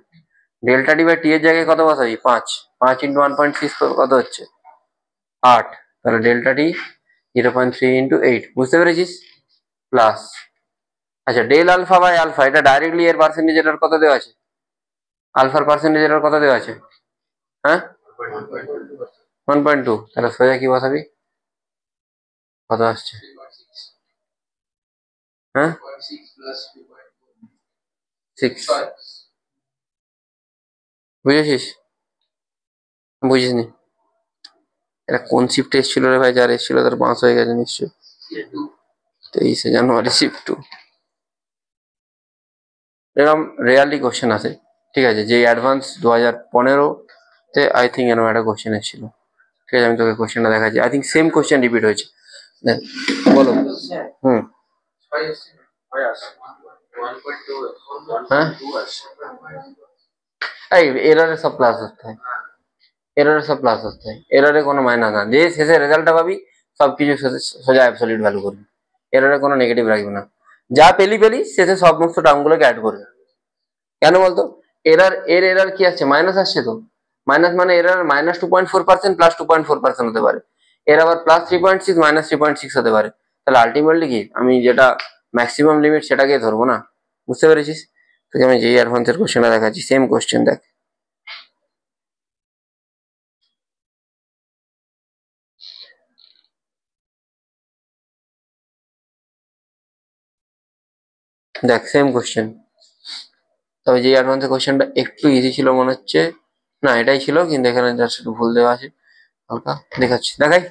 ডেল্টা টি বাই টি এর জায়গায় কত বসাবি, 5, 5 ইন্টু 1.6 কত হচ্ছে 8, তাহলে ডেল্টা টি 0.3 ইন্টু 8, বুঝতে পেরেছিস, প্লাস, আচ্ছা ডেল আলফা বাই আলফা, এটা ডাইরেক্টলি এর পার্সেন্টেজ এটার কত দেওয়া আছে, আলফার পার্সেন্টেজ এটার কত দেওয়া আছে, হ্যাঁ 1.2, তাহলে সোজা কি বসাবি, কত আসছে, হ্যাঁ 6, বুঝেছিস, বুঝিসনি, এটা কোন শিফটে এসেছিল রে ভাই, যার এসেছিল তার 5 হয়ে গেছে নিশ্চয়ই, 23শে জানুয়ারি শিফট 2। এরকম রেয়ারলি কোশ্চেন আসে, ঠিক আছে, যে অ্যাডভান্স 2015-তে আই থিঙ্ক এরকম একটা কোশ্চেন এসেছিল, ঠিক আছে, আমি তোকে কোশ্চেনটা দেখাচ্ছি, I think same question repeat হয়েছে, বলো। হুম, হ্যাঁ এই এররে সব প্লাস আসতে হয়, এররে সব প্লাস আসতে হয়, এররে কোনো মাইনাস না, যে শেষে রেজাল্টটা পাবি সবকিছু সোজা অ্যাবসলিউট ভ্যালু করবি, এররে কোনো নেগেটিভ রাখবি না, যা পেলি শেষে সমস্ত টার্মগুলোকে অ্যাড করবি। কেন বলতো, এর এরর কি আসছে, মাইনাস আসছে তো, মাইনাস মানে এরর মাইনাস 2.4% প্লাস 2.4% হতে পারে, এর আবার প্লাস 3.6 মাইনাস 3.6 হতে পারে, তাহলে আলটিমেটলি কি আমি যেটা ম্যাক্সিমাম লিমিট সেটাকে ধরবো না, বুঝতে পেরেছিস? তোকে আমি যেই অ্যাডভান্সের কোশ্চেনটা দেখাচ্ছি, সেম কোশ্চেন দেখ, দেখ সেম কোশ্চেন, তবে যেই অ্যাডভান্সের কোশ্চেনটা একটু ইজি ছিল মনে হচ্ছে, না এটাই ছিল, কিন্তু এখানে জাস্ট একটু ভুল দেওয়া আছে হালকা, দেখাচ্ছি, দেখাই,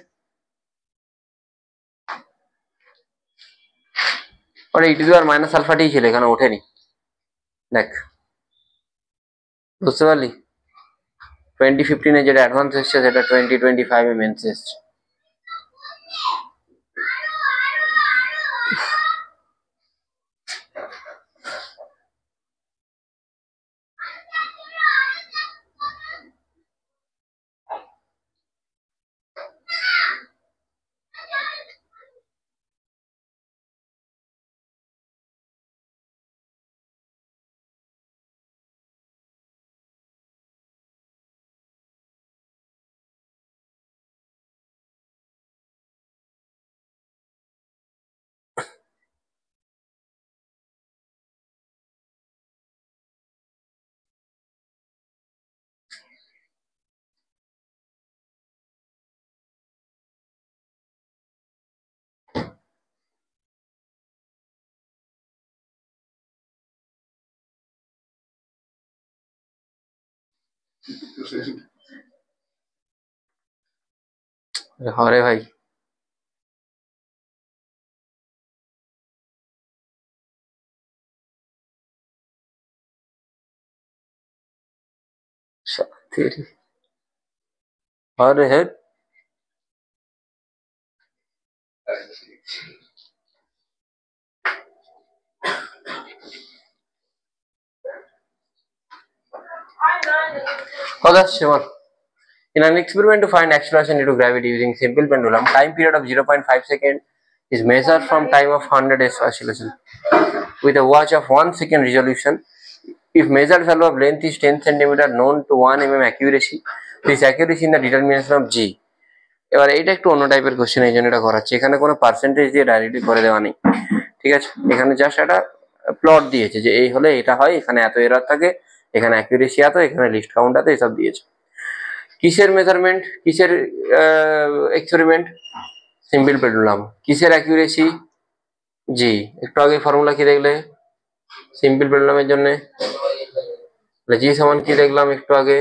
ওটা ই টু দি পাওয়ার মাইনাস আলফাটি ছিল, এখানে ওঠেনি, দেখ বুঝতে পারলি, 2015-এ যেটা অ্যাডভান্স এসছে সেটা 2025-এ মেন্স এসছে। হরে ভাই, तेरी हरे है, In an experiment to find acceleration due to gravity using simple pendulum, time period of 0.5 seconds is measured from time of 100 S oscillation with a watch of 1 second resolution. If measured value of length is 10 cm known to 1 mm accuracy, this accuracy in the determination of G. এবার এইটা একটু অন্য টাইপের question, এই জন্য এটা করাচ্ছি, এখানে কোনো পার্সেন্টেজ দিয়ে ডাইরেক্টলি করে দেওয়া নেই, ঠিক আছে, এখানে জাস্ট একটা প্লট দিয়েছে যে এই হলে এটা হয়, এখানে এত এরর থাকে, এখানে অ্যাকুরেসি এত, এখানে লিস্ট কাউন্ট এত, এসব দিয়েছে। কিসের মেজারমেন্ট, কিসের এক্সপেরিমেন্ট? Simple pendulum. কিসের অ্যাকুরেসি? জি। একটু আগে ফর্মুলা কি দেখলে সিম্পল পেন্ডুলামের জন্য? জি সমান কি দেখলাম একটু আগে?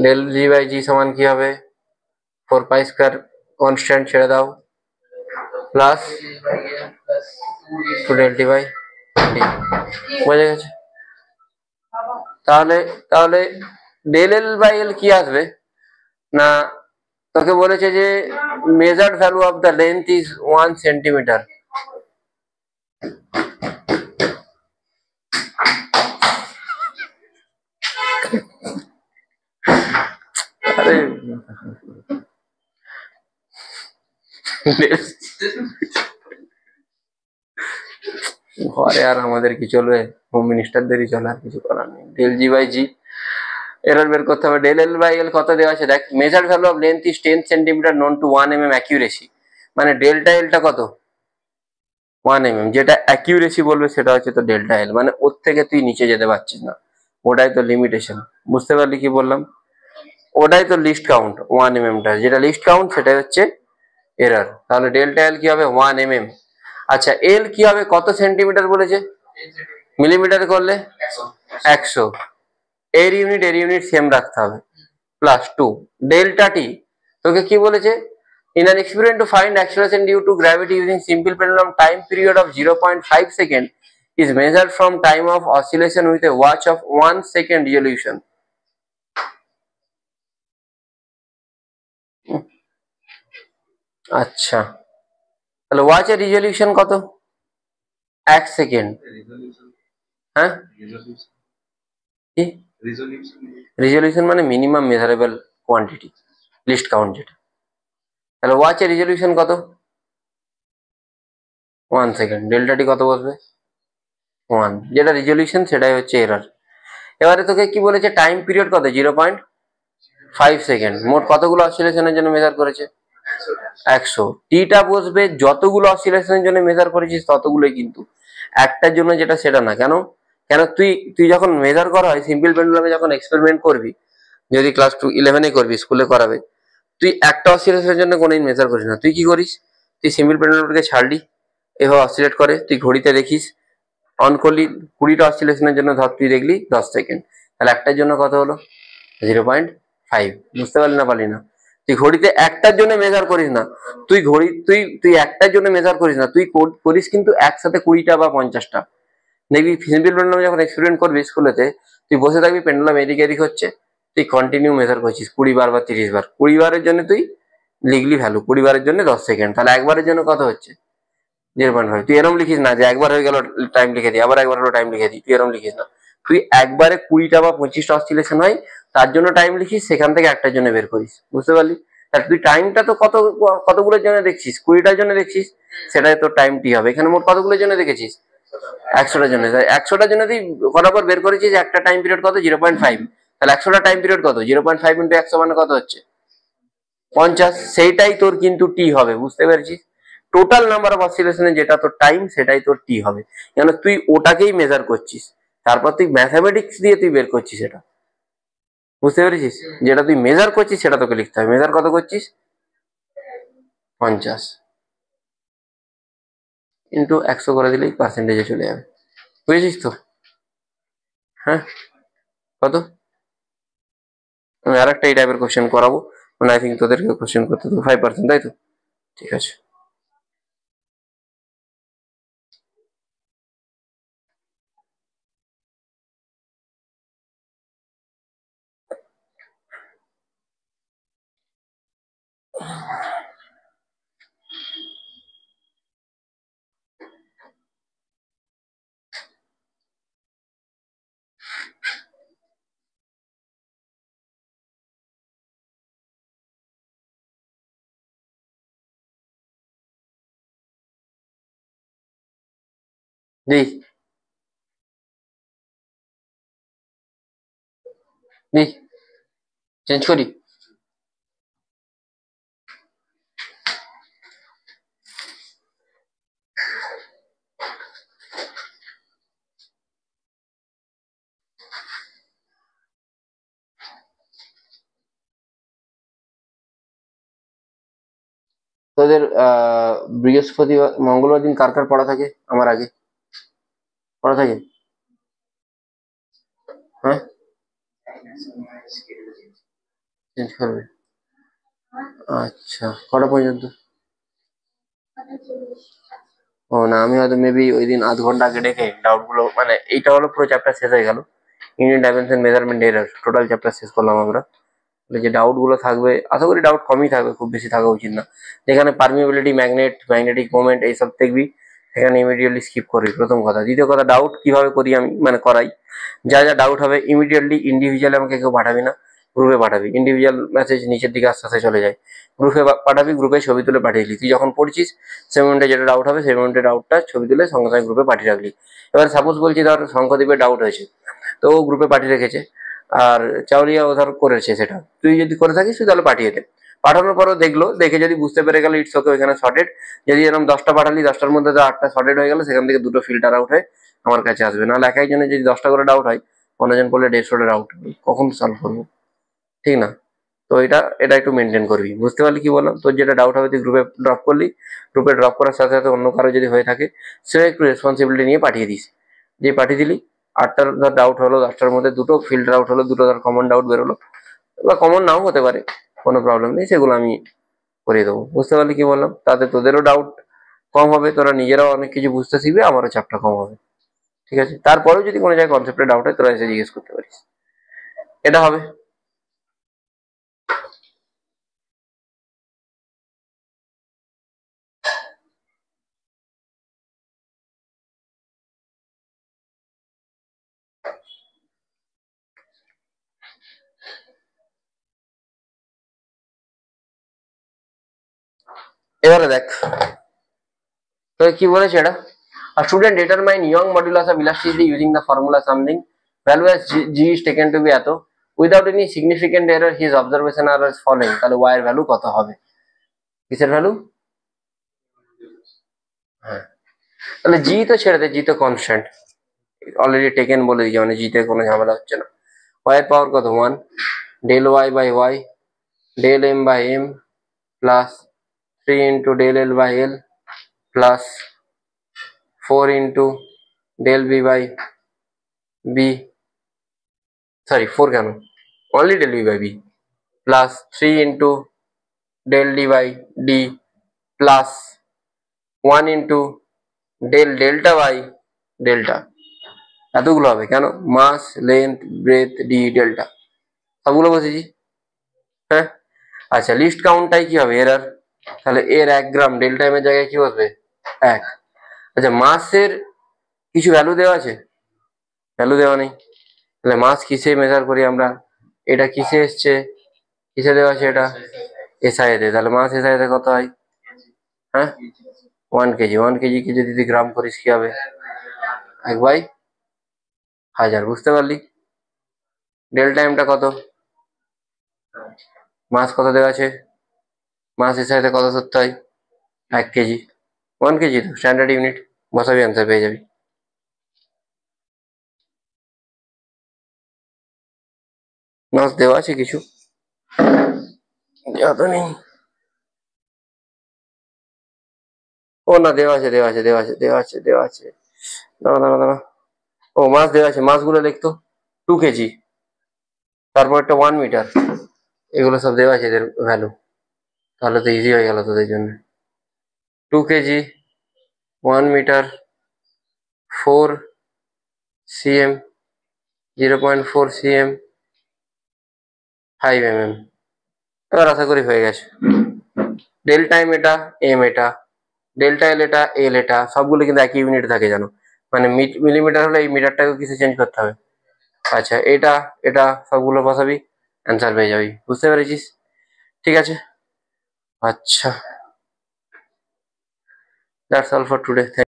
ডেল জি বাই জি সমান কি হবে? 4 পাই স্কয়ার কনস্ট্যান্ট ছেড়ে দাও, plus 2 del t by D. বোঝা গেছে? তাহলে তাহলে ডেল এল বাই এল কি আসবে না, তোকে বলেছে যে measured value of the length is 1 centimetre. আরে ঘরে আর আমাদের কি চলবে, হোম মিনিস্টারদেরই চলে, আর কিছু করার নেই। Del g by g error বের করতে হবে। ডেল এল বাই এল কত দেওয়া আছে দেখ, measured value of length is 10 centimetre known to 1 mm accuracy, মানে ডেল্টা এলটা কত? 1 mm। যেটা অ্যাকিউরেসি বলবে সেটা হচ্ছে তো ডেল্টা এল, মানে ওর থেকে তুই নিচে যেতে পারছিস না, ওটাই তো লিমিটেশন। বুঝতে পারলি কি বললাম? ওটাই তো লিস্ট কাউন্ট 1 mm টা, যেটা লিস্ট কাউন্ট সেটাই হচ্ছে এরর। তাহলে ডেল্টা এল কি হবে? 1 mm। আচ্ছা এল কি হবে? কত সেন্টিমিটার বলেছে? মিলিমিটার করলে 100। এর ইউনিট সেম রাখতে হবে, প্লাস 2 ডেল্টা টি। তোকে কি বলেছে? In an experiment to find acceleration due to gravity using simple pendulum, time period of 0.5 second is measured from time of oscillation with a watch of 1 second resolution. আচ্ছা তাহলে ওয়াচের resolution কত? 1 second. হ্যাঁ কি resolution? মানে minimum measurable quantity, list count যেটা। তাহলে ওয়াচের resolution কত? 1 second. Delta টি কত বসবে? 1। যেটা রিজলিউশন সেটাই হচ্ছে এরর। এবারে তোকে কি বলেছে? টাইম পিরিয়ড কত? 0.5 সেকেন্ড। মোট কতগুলো অসিলেশনের জন্য মেজার করেছে? 100। টিটা বসবে যতগুলো অসিলেশনের জন্য মেজার করেছিস ততগুলোই, কিন্তু একটার জন্য যেটা সেটা না। কেন? কেন তুই তুই যখন মেজার করা হয় সিম্পল পেন্ডুলামে, যখন এক্সপেরিমেন্ট করবি, যদি ক্লাস 11-এ করবি, স্কুলে করাবে, তুই একটা অসিলেশনের জন্য কোনোদিন মেজার করিস না। তুই কি করিস? তুই সিম্পল পেন্ডুলামটাকে ছাড়লি, এভাবে অসিলেট করে, তুই ঘড়িতে দেখিস, অন করলি, 20টা অসিলেশনের জন্য ধর তুই দেখলি 10 সেকেন্ড, তাহলে একটার জন্য কত হলো? 0.5। বুঝতে পারলি না পারলি না? তুই ঘড়িতে একটার জন্য মেজার করিস না, তুই তুই একটার জন্য মেজার করিস না, তুই করিস কিন্তু একসাথে 20টা বা 50টা। দেখবি সিম্পল পেন্ডুলাম যখন এক্সপেরিমেন্ট করবি স্কুলেতে, তুই বসে থাকবি, পেন্ডুলাম এদিক এদিক হচ্ছে, তুই কন্টিনিউ মেজার করছিস 20 বার বা 30 বার। 20 বারের জন্য তুই লিখলি ভ্যালু, 20 বারের জন্য 10 সেকেন্ড, তাহলে একবারের জন্য কত হচ্ছে? 0.5। তুই এরম লিখিস না যে একবার হয়ে গেল টাইম লিখে দিই, আবার একবার হলো টাইম লিখে দিই, তুই এরম লিখিস না। তুই একবারে 20টা বা 25টা অসিলেশন হয় তার জন্য টাইম লিখিস, সেখান থেকে একটার জন্য বের করিস। বুঝতে পারলি? তাহলে তুই টাইমটা তো কতগুলোর জন্য দেখছিস? 20টার জন্য দেখছিস, সেটাই তোর টাইম টি হবে। এখানে মোট কতগুলোর জন্য দেখেছিস? 100টার জন্য। 100টার জন্য তুই বরাবর বের করেছিস একটা টাইম পিরিয়ড কত? 0.5। তাহলে 100টা টাইম পিরিয়ড কত? 0.5 ইন্টু 100 মানে কত হচ্ছে? 50। সেইটাই তোর কিন্তু টি হবে। বুঝতে পেরেছিস? টোটাল নাম্বার অফ অসিলেশনে যেটা তোর টাইম, সেটাই তোর টি হবে। কেন? তুই ওটাকেই মেজার করছিস, তারপর তুই ম্যাথামেটিক্স দিয়ে তুই বের করছিস এটা। বুঝতে পেরেছিস? যেটা তুই মেজার করছিস সেটা তোকে লিখতে হবে। মেজার কত করছিস? 50 ইন্টু 100 করে দিলেই পার্সেন্টেজে চলে যাবে। বুঝেছিস তো? হ্যাঁ কত? আমি আর একটা এই টাইপের কোশ্চেন করাবো, মানে আই থিঙ্ক তোদেরকে কোশ্চেন করতে তো 5%, তাই তো? ঠিক আছে। দিই দিই চেঞ্জ করি। তোদের বৃহস্পতিবার মঙ্গলবার দিন কার কার পড়া থাকে আমার আগে পড়া থাকে? হ্যাঁ, চেঞ্জ করবে। আচ্ছা, কটা পর্যন্ত? ও না, আমি হয়তো মেবি ওই দিন আধ ঘন্টা আগে ডেকে ডাউট গুলো, মানে এইটা হলো পুরো চ্যাপ্টার শেষ হয়ে গেল, unit dimension measurement error total chapter শেষ করলাম আমরা। যে ডাউট গুলো থাকবে আশা করি ডাউট কমই থাকবে, খুব বেশি থাকা উচিত না। যেখানে পারমিবিলিটি, ম্যাগনেটিক মোমেন্ট এইসব দেখবি, সেখানে ইমিডিয়েটলি স্কিপ করবি, প্রথম কথা। দ্বিতীয় কথা, ডাউট কিভাবে করি আমি, মানে করাই, যা যা ডাউট হবে ইমিডিয়েটলি ইন্ডিভিজুয়ালি আমাকে কেউ পাঠাবি না, গ্রুপে পাঠাবি। ইন্ডিভিজুয়াল মেসেজ নিচের দিকে আস্তে আস্তে চলে যায়, গ্রুপে পাঠাবি, গ্রুপে ছবি তুলে পাঠিয়ে দিলি। তুই যখন পড়ছিস সেই মোমেন্টে যেটা ডাউট হবে সেই মোমেন্টে ডাউটটা ছবি তুলে সঙ্গে সঙ্গে গ্রুপে পাঠিয়ে রাখলি। এবার সাপোজ বলছি ধর শঙ্করদীপের ডাউট হয়েছে, তো ও গ্রুপে পাঠিয়ে রেখেছে, আর চাউরিয়া ও ধর করেছে, সেটা তুই যদি করে থাকিস তুই তাহলে পাঠিয়ে দে। পাঠানোর পরও দেখলো, দেখে যদি বুঝতে পেরে গেল ইটস ওকে, ওইখানে শর্টেড। যদি এরকম 10টা পাঠালি, 10টার মধ্যে তো 8টা শর্টেড হয়ে গেল, সেখান থেকে 2টো ফিল্টার আউট হয়ে আমার কাছে আসবে। নাহলে এক একজনের যদি 10টা করে ডাউট হয়, 15জন পড়লে 150টা ডাউট, কখন সলভ করবো? ঠিক না? তো এটা এটা একটু মেনটেন করবি। বুঝতে পারলি কি বললাম? তোর যেটা ডাউট হবে তুই গ্রুপে ড্রপ করলি, গ্রুপে ড্রপ করার সাথে সাথে অন্য কারো যদি হয়ে থাকে সে একটু রেসপন্সিবিলিটি নিয়ে পাঠিয়ে দিস। যে পাঠিয়ে দিলি, 8টার ধর ডাউট হলো, 10টার মধ্যে 2টো ফিল্টার আউট হলো, 2টো ধর কমন ডাউট বেরোলো, বা কমন নাও হতে পারে, কোনো প্রবলেম নেই, সেগুলো আমি করে দেবো। বুঝতে পারলি কি বললাম? তাতে তোদেরও ডাউট কম হবে, তোরা নিজেরাও অনেক কিছু বুঝতে শিখবে, আমারও চাপটা কম হবে। ঠিক আছে? তারপরেও যদি কোনো জায়গায় কনসেপ্টে ডাউট হয় তোরা এসে জিজ্ঞেস করতে পারিস। এটা হবে। এবারে দেখ তো কি বলেছে এটা, a student determine young modulus of elasticity using the formula something value as g is taken to be এত, without any significant error his observation are as following। তাহলে y এর ভ্যালু কত হবে? কিসের ভ্যালু? হ্যাঁ, তাহলে জি তো ছেড়ে দে, জি তো কনস্ট্যান্ট, অলরেডি টেকেন বলে দিয়েছে, মানে জিতে কোনো ঝামেলা হচ্ছে না। y এর পাওয়ার কত? 1 del y by y del m by m plus 3 into del l by l plus 4 into del b by b, sorry 4 কেন, only del b by b plus 3 into del d by d plus 1 into del delta by delta। এতগুলো হবে কেন? মাস, length, breadth, D, delta সবগুলো বসেছি। হ্যাঁ, আচ্ছা, list কাউন্টটাই কি হবে? এরার। তাহলে এর 1 গ্রাম ডেল্টা এম এর জায়গায় কি বসবে? 1। আচ্ছা, মাসের কিছু ভ্যালু দেওয়া আছে? ভ্যালু দেওয়া নেই। তাহলে মাস কিসে মেজার করি আমরা? এটা কিসে এসছে, কিসে দেওয়া আছে? এটা এসআই তে। তাহলে মাস এসআই তে কত হয়? হ্যাঁ, 1 কেজি। 1 কেজি কে যদি তুই গ্রাম করিস কি হবে? 1/1000। বুঝতে পারলি? ডেল্টা এমটা কত? মাস কত দেওয়া আছে? মাস এসআই তে কত ধরতে হয়? 1 কেজি। 1 কেজি তো স্ট্যান্ডার্ড ইউনিট, বসাবি অ্যান্সার পেয়ে যাবি। মাস দেওয়া আছে কিছু? দেওয়া তো নেই। ও না, দেওয়া আছে, দেওয়া আছে, দেওয়া আছে, দেওয়া আছে, দেওয়া আছে। দাঁড়া দাঁড়া দাঁড়া, ও মাস দেওয়া আছে, মাসগুলো দেখতো। 2 কেজি, তারপর একটা 1 মিটার, এগুলো সব দেওয়া আছে এদের ভ্যালু। তাহলে তো ইজি হয়ে গেল তোদের জন্য। 2 kg, 1 metre, 4 cm, 0.4 cm, 5 mm। এবার আশা করি হয়ে গেছে। ডেল টাইম এটা, এম এটা, ডেল্টা এল এটা, এল এটা, সবগুলো কিন্তু একই ইউনিট থাকে জানো, মানে মিলিমিটার হলে এই মিটারটাকে কিছু চেঞ্জ করতে হবে। আচ্ছা, এটা এটা সবগুলো বসাবি, অ্যান্সার পেয়ে যাবি। বুঝতে পেরেছিস? ঠিক আছে, আচ্ছা, দ্যাটস অল ফর টুডে।